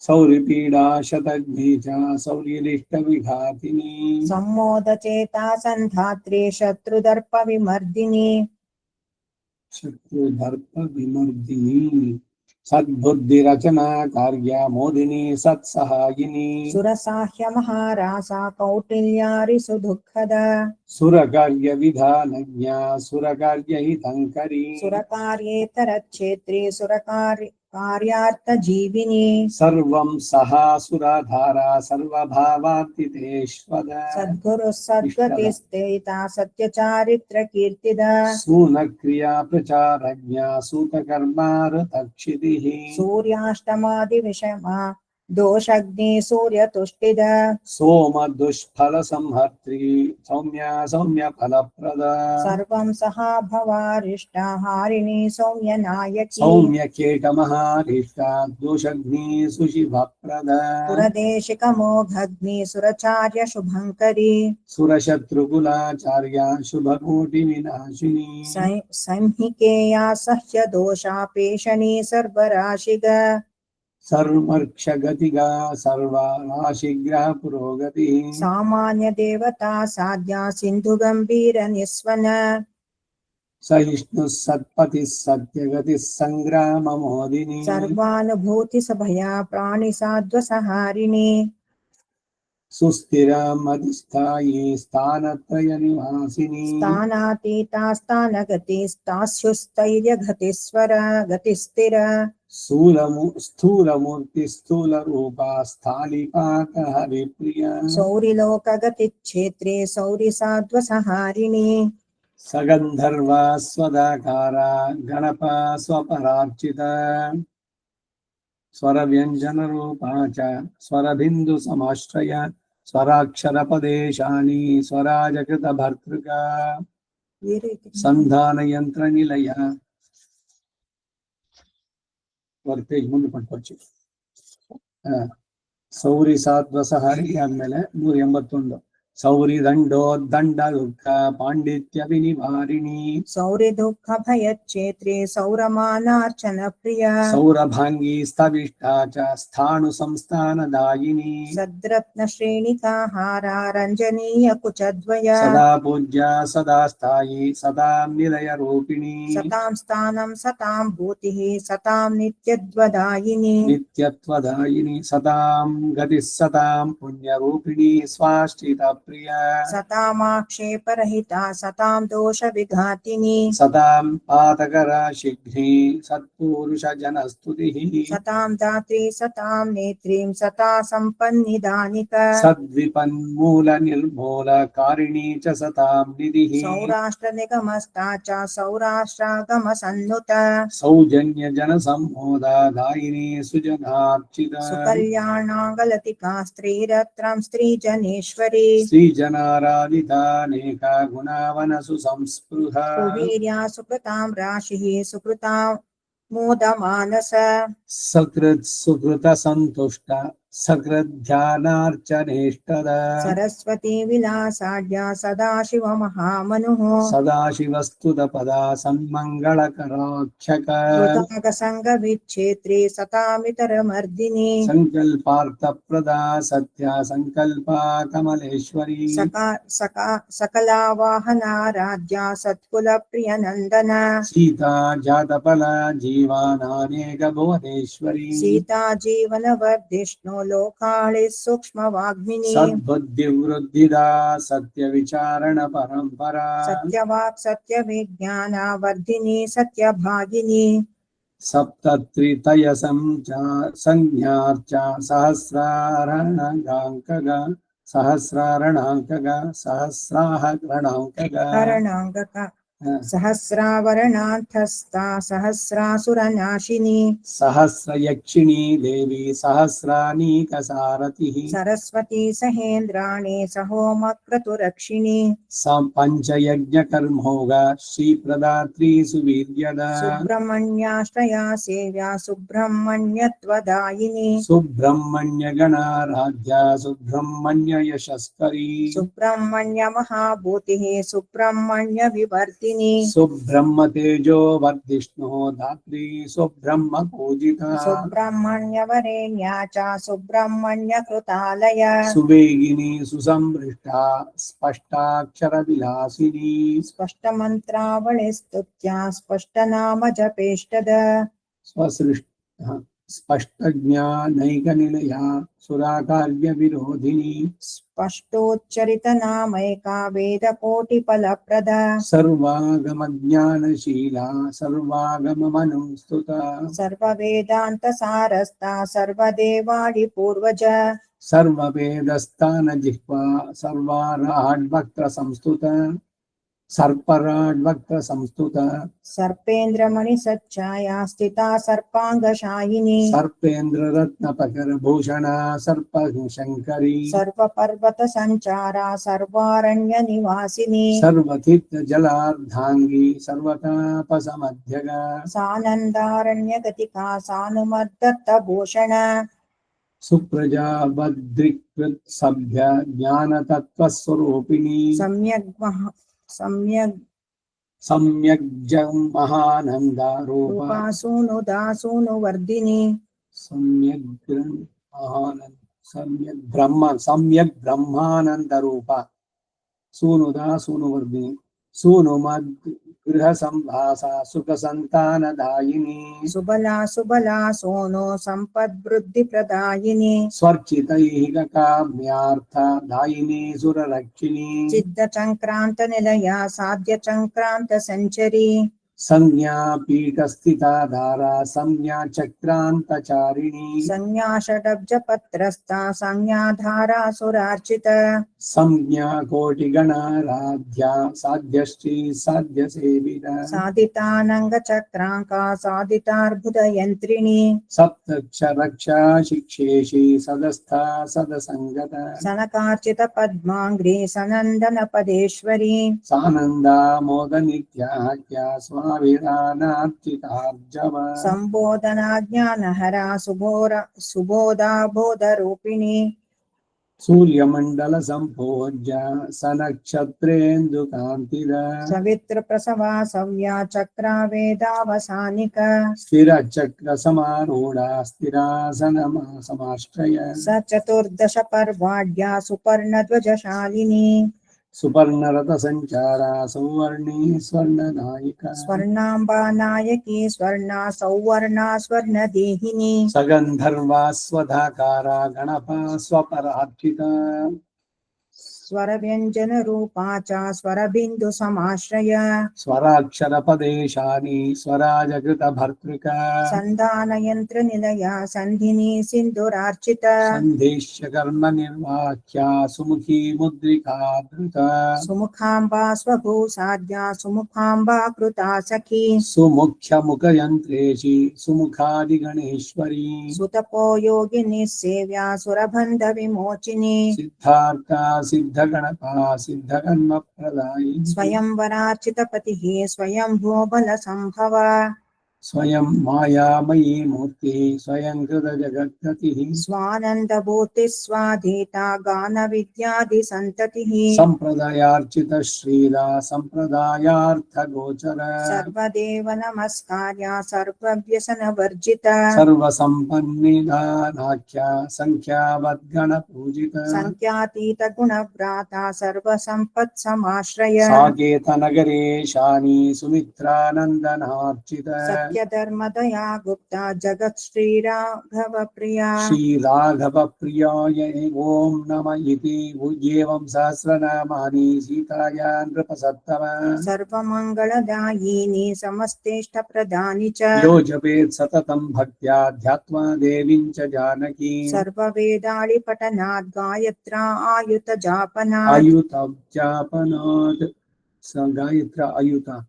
सौरिपीडा शतघ्नीचा सौर्यलिष्टविघातिनी सम्मोदचेता सन्धात्री शत्रुदर्पविमर्दिनी शत्रुदर्पविमर्दिनी सद्बुद्धिरचना कार्या मोदिनी सत्सहायिनी सुरसाह्य महारासा कौटिल्यारि सुदुःखदा सुरकार्यविधानज्ञा सुरकार्यहितङ्करी सुरकार्येतरक्षेत्री सुरकार्यार्थजीविनी सर्वं सहा सुराधारा सर्वभावार्थितेष्वदा सद्गुरुः सद्गतिस्तेता सत्यचारित्रकीर्तिदा सूनक्रिया प्रचारज्ञा सूतकर्मारतक्षितिः सूर्याष्टमादिविषमा दोषग्नि सूर्यतुष्टिदा सोमदुष्फलसंहर्त्री सौम्यफलप्रदा सर्वं सहा भवारिष्टा हारिणी सौम्यनायकी सौम्यकेटमहारिष्टा दोषग्नि सुशिभप्रदा पुरदेशिकमोघग्नि सुरचार्य शुभङ्करी सुरशत्रुकुलाचार्या शुभकोटिविनाशिनी संहिकेया सह्य दोषा पेशणी सर्वराशिग सर्वर्क्षगतिगा सर्वराशिग्रह पुरोगति सामान्य देवता साध्या सिंधु गंभीर निस्वन सहिष्णुः सत्पतिः सत्यगतिः संग्राम मोदिनी सर्वानुभूति सभया प्राणि साध्व सहारिणी सुस्थिरा मधिस्थायी स्थानत्रय निवासिनी स्थानातीता स्थानगति स्थास्युस्थैर्य गतिस्वर गतिस्थिर स्थूलमूर्ति स्थूल रूपा स्थालिपाक हरिप्रिया सौरिलोक गति क्षेत्रे सौरि साध्व सहारिणी सगंधर्वा स्वदाकारा गणपा स्वपरार्चिता स्वर व्यंजन रूपा च स्वर बिंदु समाश्रय स्वराक्षर पदेशानी स्वराजकृत भर्तृका संधान यंत्र निलय वर्तेज ಮುಂದೆ ಪಡ್ಕೊಚ್ಚಿ सौरी साध्व सहारी आद्मेले 181 सौरी दंड दुःख पांडित्य विनिवारिणी सौरि दुःख भय क्षेत्रे सौरमानार्चन प्रिय सौरभांगी स्तविष्टा च स्थाणु संस्थान दायिनी सद्रत्न श्रेणिका हारा रंजनीय कुचद्वय सदा पूज्या सदा स्थायी सदा निलय रूपिणी सतां स्थानं सतां भूतिः सतां नित्यद्वदायिनी नित्यत्वदायिनी सतां गतिः सतां पुण्य रूपिणी स्वाश्रिता प्रिया सतामाक्षेपरहिता सतां दोष विघातिनी सतां पातकरा शीघ्री सत्पुरुष जनस्तुतिः सतां दात्री सतां नेत्रीं सता सम्पन्निदानिका सद्विपन्मूल निर्मूल कारिणी च सतां निधिः सौराष्ट्र निगमस्ता च सौराष्ट्रागम सन्नुत सौजन्य जन सम्मोदा दायिनी सुजनार्चिता सुकल्याणांगलतिका स्त्रीरत्रं स्त्रीजनेश्वरी श्रीजनाराधितानेका गुणावन सुसंस्पृहा कुवीर्या सुकृतां राशिः सुकृतां मोदमानस सकृत् सुकृत संतुष्ट सकृत् ध्यानार्चनेष्टदा सरस्वती विलासाढ्या सदाशिव महामनुः सदाशिवस्तुत पदा सन्मंगलकराक्षक कृतागसङ्गविच्छेत्रे सतामितरमर्दिनी संकल्पार्थ प्रदा सत्या संकल्पा कमलेश्वरी सकलावाहनाराध्या सत्कुलप्रियनन्दन सीता जातफल जीवानानेक भुवनेश्वरी सीता जीवनवर्धिष्णु लोकाळि सूक्ष्मवाग्मिनी सद्बुद्धिवृद्धिदा सत्यविचारण परंपरा सत्यवाक् सत्यविज्ञानवर्धिनी सत्यभागिनी सप्तत्रितय संज्ञार्चा सहस्रारणाङ्कगा हरणाङ्गका सहस्रावरणार्थस्था सहस्रासुरनाशिनी सहस्रयक्षिणी देवी सहस्रानीकसारथिः सरस्वती सहेन्द्राणी सहोमक्रतुरक्षिणी पञ्चयज्ञकर्मोगा श्रीप्रदात्री सुवीर्यदा सुब्रह्मण्याश्रया सेव्या सुब्रह्मण्यत्वदायिनी सुब्रह्मण्यगणाराध्या सुब्रह्मण्य यशस्करी सुब्रह्मण्य महाभूतिः सुब्रह्मण्य विवर्तिनी सुब्रह्म तेजो वर्धिष्णु धात्री सुब्रह्म पूजिता सुब्रह्मण्य वरेण्या च सुब्रह्मण्य कृतालय सुवेगिनी सुसंपृष्टा स्पष्टाक्षर विलासिनी स्पष्टमन्त्रावळि स्तुत्या स्पष्टनाम जपेष्टद स्वसृष्ट स्पष्टज्ञानैकनिलया सुराकार्य विरोधिनी स्पष्टोच्चरितनामैका वेदकोटिफलप्रदा सर्वागमज्ञानशीला सर्वागममनुस्तुता सर्ववेदान्तसारस्ता सर्वदेवाडि पूर्वज सर्ववेदस्थान जिह्वा सर्वाराड्वक्त्र संस्तुता सर्पराड्वक्त्र संस्तुता सर्पेन्द्रमणि सच्चाया स्थिता सर्पांगशायिनी सर्पेन्द्र रत्नपकर भूषणा सर्पशंकरी सर्वपर्वत संचारा सर्वारण्य निवासिनी सर्वतीर्थ जलार्धांगी सर्वतापसमध्यगा सानंदारण्य गतिका सानुमद्दत्त भूषण सुप्रजा बद्रिकृत सभ्य ज्ञान तत्व स्वरूपिणी सम्यग् महानंदा रूपा रूपा सूनु दासूनु वर्धिनी सम्यक् ब्रह्मानंद रूप सूनुदा सूनुवर्धिनी सूनुमद् गृह संभासा सुख संतान दायिनी सुबला सुबला सोनो संपद्वृद्धि प्रदायिनी स्वर्चितैः काम्यार्थ दायिनी सुररक्षिणी चिद्ध चक्रांत निलया साध्य चक्रांत संचरी संज्ञा पीठ स्थिता धारा संज्ञा चक्रांत चारिणी संज्ञा षडब्ज पत्रस्था संज्ञा धारा सुरार्चित संज्ञा कोटि गणाराध्या साध्यश्री साध्य सेविता साधितानंग चक्रांका साधितार्बुद यंत्रिणी सप्तक्ष रक्षा शिक्षेशी सदस्था सदसंगता सनकार्चित पद्मांग्री सनंदन पदेश्वरी सानंदा मोद नित्याख्या स्वाभिधानार्चितार्जव संबोधना ज्ञानहरा सुबोधा बोध रूपिणी सूर्यमंडल संपूज्य सनक्षत्रेन्दुकान्तिद सवित्र प्रसवा सव्या चक्रा वेदावसानिक स्थिर चक्र समारूढ़ा स्थिरासन समाश्रय स चतुर्दश पर्वाढ्या सुपर्ण ध्वजशालिनी सुपर्णरथ संचारा सौवर्णी स्वर्णनायिका स्वर्णांबा नायकी स्वर्णा सौवर्णा स्वर्ण देहिनी सगंधर्वा स्वधाकारा गणपा स्वपरार्चिता स्वर व्यंजन रूपा च स्वर बिंदु समाश्रय स्वराक्षर पदेशानी स्वराजकृत भर्तृका संधान यंत्र निलया संधिनी सिंधुरार्चित संदेश्य कर्म निर्वाक्या सुमुखी मुद्रिका धृता सुमुखांबा स्वभूसाद्या सुमुखांबा कृता सखी सुमुख्य मुख यंत्रेशी सुमुखादि गणेश्वरी सुतपो योगिनी सेव्या सुरबंध विमोचिनी सिद्धार्था सिद्ध गणपा सिद्ध कर्म प्रदायी स्वयंवरार्चित पतिः स्वयंभो बल संभव स्वयं मायामयी मूर्ति स्वयं कृत जगद्गतिः स्वानंद भूति स्वाधीता गान विद्यादि संततिः संप्रदायार्चित श्रीला संप्रदायार्थ गोचर सर्वदेव नमस्कार्या सर्वव्यसन वर्जित सर्व संपन्निधानाख्या संख्यावद्गण पूजित संख्यातीत गुण व्राता सर्व संपत् समाश्रय साकेत नगरे शानी सुमित्रानंदनार्चित सत्य धर्म दया गुप्ता जगत श्री राघव प्रिया श्री राघव प्रियाय ओम नम इति एवं सहस्रनामानि सीताया नृपसत्तम सर्वमंगलदायिनी समस्तेष्ट प्रदानि च यो जपेत् सततं भक्त्या ध्यात्वा देवीं च जानकी सर्ववेदाळि पठनात् गायत्रा आयुत जापनात् आयुतजापनात् गायत्र आयुता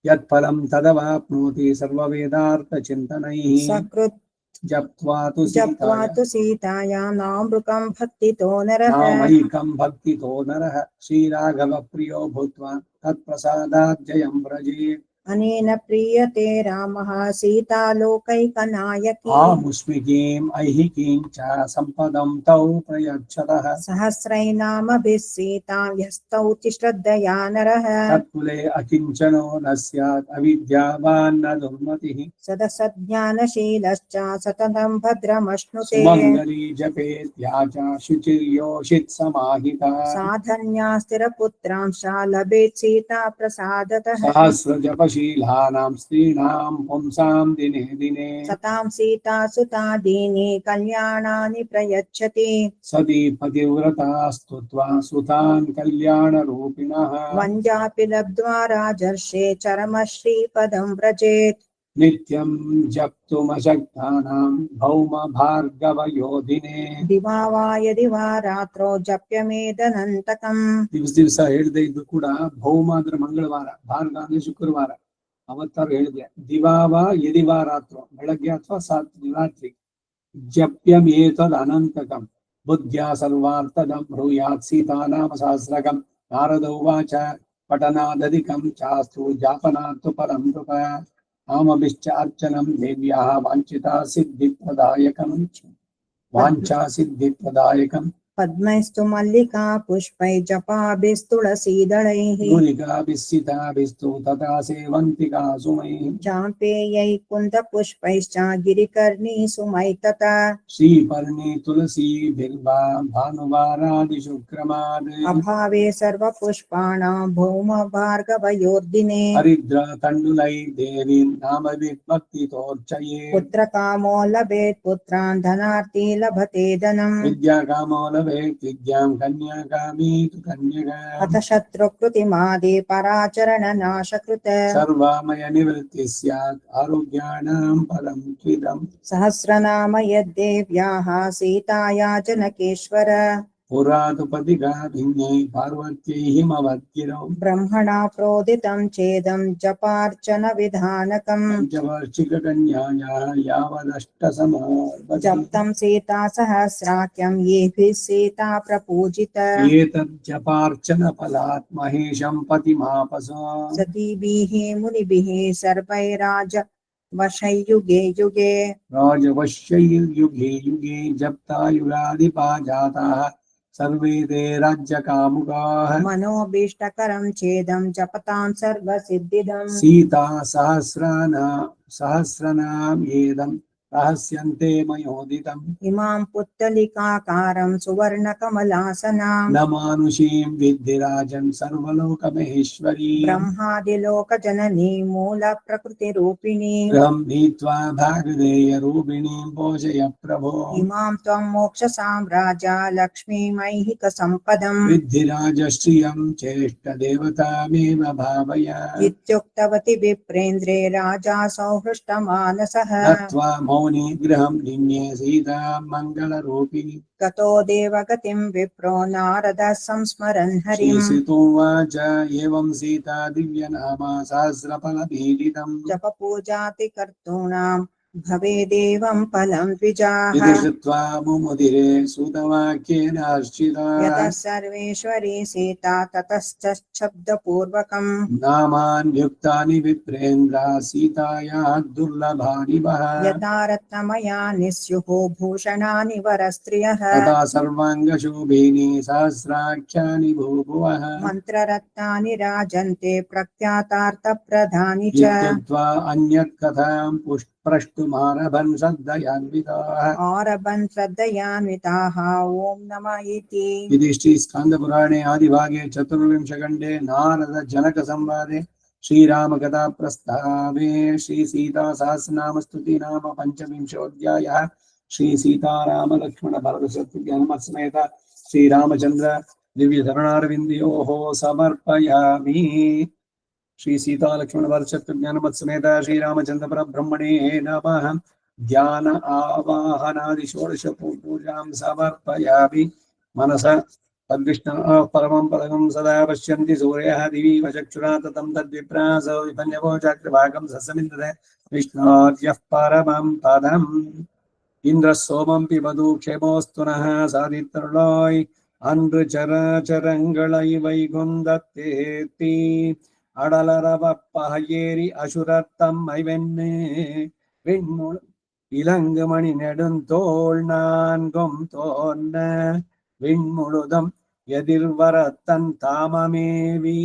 यत्फलं तदवाप्नोति सर्ववेदार्थचिन्तनैः सकृत् जप्त्वा तु जप्त्वा सीताया तु सीतायां नामृकं भक्तितो नरः नामैकं भक्तितो नरः श्रीराघव प्रियो भूत्वा तत्प्रसादात् जयं व्रजेत् अनेन प्रीयते रामः सीतालोकैकनायकी आमुष्मिकीम् ऐहिकीं च सम्पदं तौ प्रयच्छतः सहस्रैनामभिः सीतां यस्तौति श्रद्धया नरः तत्कुले अकिञ्चनो न स्यात् अविद्यावान् न दुर्मतिः सदसज्ञानशीलश्च सततं भद्रमश्नुते सुमङ्गली जपेत्या च शुचिर्योषित् समाहिता साधन्या स्थिरपुत्रांश लभेत् सीता प्रसादतः सहस्रजपशीलानां स्त्रीणां पुंसां दिने दिने सतां सीता सुता दीनी कल्याणानि प्रयच्छति सती पतिव्रता स्तुत्वा सुतान् कल्याणरूपिणः वन्द्यापि लब्ध्वा राजर्षे चरमश्रीपदं व्रजेत् नित्यं जप्तुमशक्तानां भौम भार्गव योधिने दिवा वा यदि वा रात्रौ जप्यमेदनन्तकम् ದಿವಸ ಹೇಳಿದೆ ಇದು ಕೂಡ ಭೌಮ ಅಂದ್ರೆ ಮಂಗಳವಾರ ಭಾರ್ಗ ಅಂದ್ರೆ ಶುಕ್ರವಾರ ಅವತ್ತಾರು ಹೇಳಿದೆ ದಿವಾವ ಯದಿವಾ ರಾತ್ರೋ ಬೆಳಗ್ಗೆ ಅಥವಾ ರಾತ್ರಿ ಜಪ್ಯಮೇತದ್ ಅನಂತಕಂ ಬುದ್ಧ್ಯಾ ಸರ್ವಾರ್ಥದಂ ಬ್ರೂಯಾತ್ ಸೀತಾನಾಮ ಸಹಸ್ರಕಂ ನಾರದ ಉವಾಚ ಪಠನಾದಧಿಕಂ ಚಾಸ್ತು ಜಾಪನಾತ್ತು ಪರಂ ನೃಪ ನಾಮಭಿಶ್ಚ ಅರ್ಚನಂ ದೇವ್ಯಾಃ ವಾಂಛಿತಾ ಸಿದ್ಧಿಪ್ರದಾಯಕಂ ವಾಂಛಾ ಸಿದ್ಧಿಪ್ರದಾಯಕಂ पद्मैस्तु मल्लिका पुष्पै जपाभिस्तुलसीदलैः गुलिकाभिस्सिताभिस्तु तथा सेवन्तिका सुमैः चाम्पेयै कुन्दपुष्पैश्च गिरिकर्णीषु मयि श्रीपर्णे तुलसीभिर्वा भानुवारादिशुक्रमाद् अभावे सर्वपुष्पाणां भौम भार्गवयोर्दिने हरिद्रा तण्डुलै देवीं नामविद्भक्तितोर्चये पुत्रकामो लभेत् पुत्रान् धनार्थी लभते धनम् विद्याकामो लभेत् विद्यां कन्याकामी तु कन्यका अथ शत्रुकृतिमादे पराचरणनाशकृत सर्वामय निवृत्तिः स्यात् आरोग्याणां फलं त्विदम् सहस्रनाम यद्देव्याः सीताया जनकेश्वर पुरा तु पथिकाभिन्यै पार्वत्यै हिमवद्गिरौ ब्रह्मणा प्रोदितं चेदं जपार्चन विधानकम् पञ्चवार्षिककन्यायाः यावदष्टसमो जप्तं सीता सहस्राख्यं येभिः सीता प्रपूजित एतज्जपार्चनफलात् महेशं पतिमापसो सतीभिः मुनिभिः सर्वैराज वशयुगे युगे राजवश्यैर्युगे युगे जप्ता युगाधिपा जाताः सर्वे ते राज्यकामुकाः मनोभीष्टकरं चेदं जपतां सर्वसिद्धिदम् सीता सहस्रनाम्येदं रहस्यन्ते मयोदितम् इमां पुत्तलिकाकारं सुवर्णकमलासनां न मानुषीं विद्धि राजन् सर्वलोकमहेश्वरी ब्रह्मादिलोकजननी मूलप्रकृतिरूपिणी गृहं नीत्वा भागधेयरूपिणीं पोषय प्रभो इमां त्वं मोक्षसाम्राजा लक्ष्मीमैहिकसम्पदम् विद्धिराजश्रियं चेष्टदेवतामेव भावय इत्युक्तवती विप्रेन्द्रे राजा सौहृष्टमानसः नत्वा मौनी गृहं निन्ये सीतां मङ्गलरूपिणी गतो देवगतिं विप्रो नारदः संस्मरन् हरिम् श्रीसितुवाच एवं सीता दिव्यनामा सहस्रफलभीडितम् जपपूजाति कर्तॄणां भवेदेवं फलं द्विजाः इति श्रुत्वा मुमुदिरे सुतवाक्येन हर्षिता यतः सर्वेश्वरी सीता ततश्चब्दपूर्वकम् नामान्युक्तानि विप्रेन्द्रा सीतायाः दुर्लभानि वः यथा रत्नमयानि स्युः भूषणानि वरस्त्रियः तथा सर्वाङ्गशोभिनी सहस्राख्यानि भूभुवः मन्त्ररत्नानि राजन्ते प्रख्यातार्थप्रधानि च इत्युक्त्वा अन्यत् कथां प्रष्टुमारभन् श्रद्धयान्विताः आरभन् श्रद्धयान्विताः ॐ नमः इति इति श्रीस्कान्दपुराणे आदिभागे चतुर्विंशखण्डे नारद जनक संवादे श्रीरामकथा प्रस्तावे श्रीसीता सहस्रनाम स्तुति नाम पंचविंशोऽध्यायः श्रीसीताराम लक्ष्मण भरत शत्रुघ्न हनुमत् समेत श्रीरामचंद्र दिव्य शरणारविन्दयोः समर्पयामि। श्री सीता लक्ष्मण भरत शत्रुघ्न हनुमत् समेत श्रीरामचंद्र परब्रह्मणे नमः। ध्यान आवाहनादि षोडश पूजां समर्पयामि। मनसा तद्विष्णोः परमं पदं सदा पश्यन्ति सूर्यः दिवि वचक्षुरा ततं तद्विप्रासो विपन्यवोचाग्रभागं ससमिन्दते विष्णोर्यः परमं पदम्। इन्द्रः सोमं पिबतु क्षेमोऽस्तु नः सादितरुळोय அன்று சராச்சரங்களை வைகுந்தத்தேத்தி அடலரவப்பகையேறி அசுரத்தம்மை வெண்ணே விண்முழு இலங்கு மணி நெடுந்தோள் நான்கும் தோன்ன விண்முழுதும் எதிர்வரத்தன் தாமமேவி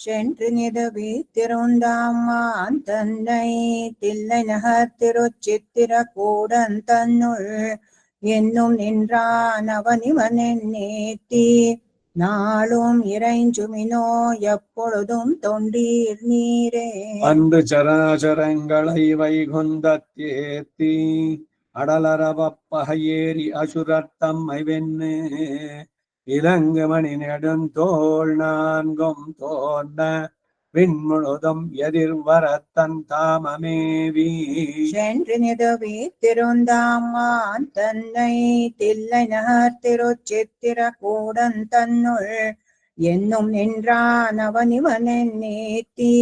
சென்று நிதவி திருந்தாமான் தன்னை தில்லை நகர் திருச்சித்திர கூடன் தன்னுள் என்னும் நின்றான் அவனிவனென்னேத்தி நாளும் இறைஞ்சுமினோ எப்பொழுதும் தொண்டீர் நீரே. அன்று சராச்சரங்களை வைகுந்தத்தேத்தி அடலரவப்பகையேறி அசுரத்தம்மை வெண்ணே இலங்கு மணி நெடுந்தோள் நான்கும் தோன்ன விண்முழுதும் எதிர்வரத்தன் தாமமேவி சென்று நிதவி திருந்தாமான் தன்னை தில்லை நகர் திருச்சித்திர கூடன் தன்னுள் என்னும் நின்றான் அவனிவனென்னேத்தி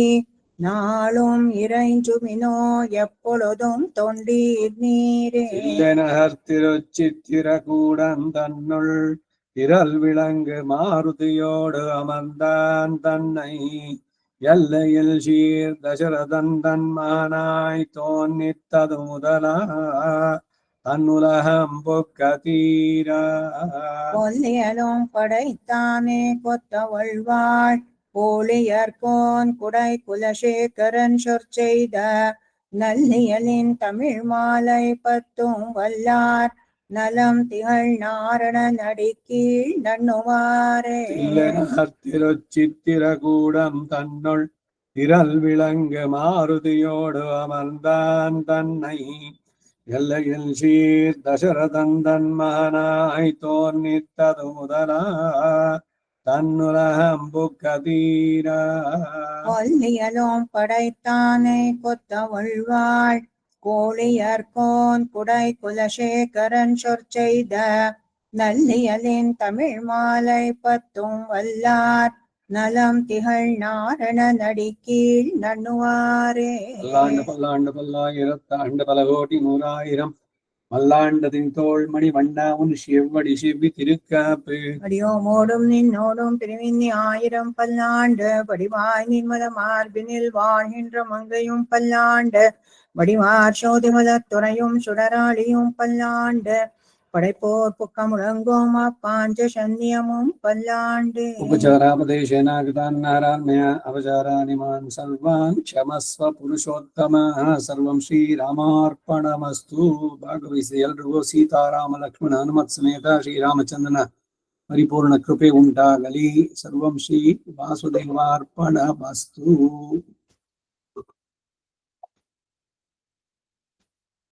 நாளும் இறைஞ்சுமினோ எப்பொழுதும் தொண்டீர் நீரே. நகர் திருச்சித்திர கூடன் தன்னுள் திரள் விளங்கு மாருதியோடு அமர்ந்தான் தன்னை எல்லையில் சீர் தசரதன் தன்மானாய் தோன்னித்தது முதலா தன்னுலகம் பொக்கதீரா. கொல்லியலும் படைத்தானே கொத்தவள்வாள் போலியர்கோன் குடை குலசேகரன் சொற்செய்த நல்லியலின் தமிழ் மாலை பத்தும் வல்லார் நலம் திகழ் நாரண நடிக்கீழ் நண்ணுவாரே. திருச்சித்திரகூடம் தன்னுள் திரள் விளங்கு மாருதியோடு அமர்ந்தான் தன்னை எல்லையில் சீர் தசரதன் தன் மகனாய் தோன்னித்தது முதலா தன்னுலகம் புக்கதீரா. கொல்லியலும் படைத்தானே கொத்தவள்வாள் கோழியர்கோன் குடை குலசேகரன் சொற்செய்த நல்லியலின் தமிழ் மாலை பத்தும் வல்லார் நலம் திகழ் நாரண நடிக்கீழ் நண்ணுவாரே. பல்லாண்டு பல்லாண்டு பல்லாயிரத்தாண்டு பல கோடி நூறாயிரம் மல்லாண்டதின் தோள் மணி வண்ணா உன் செவ்வடி செவ்வி திருக்காப்பு. அடியோமோடும் நின்னோடும் பிரிவின்னி ஆயிரம் பல்லாண்டு படிவாய் நின்மல மார்பினில் வாழ்கின்ற மங்கையும் பல்லாண்டு வடிவார் சோதிமலத் துறையும் சுடராளியும் பல்லாண்டு படைப்போர் புக்க முழங்கும் அப்பாஞ்ச சன்னியமும் பல்லாண்டு. உபச்சாராபதேசேனாகிருதான் நாராயண அபச்சாராணி மான் சர்வான் க்ஷமஸ்வ புருஷோத்தம சர்வம் ஸ்ரீராமார்ப்பணமஸ்து. ಭಾಗವಹಿಸಿ ಎಲ್ರಿಗೂ ಸೀತಾರಾಮ ಲಕ್ಷ್ಮಣ ಹನುಮತ್ ಸಮೇತ ಶ್ರೀರಾಮಚಂದ್ರನ ಪರಿಪೂರ್ಣ ಕೃಪೆ ಉಂಟಾಗಲಿ. ಸರ್ವಂ ಶ್ರೀ ವಾಸುದೇವಾರ್ಪಣಮಸ್ತು.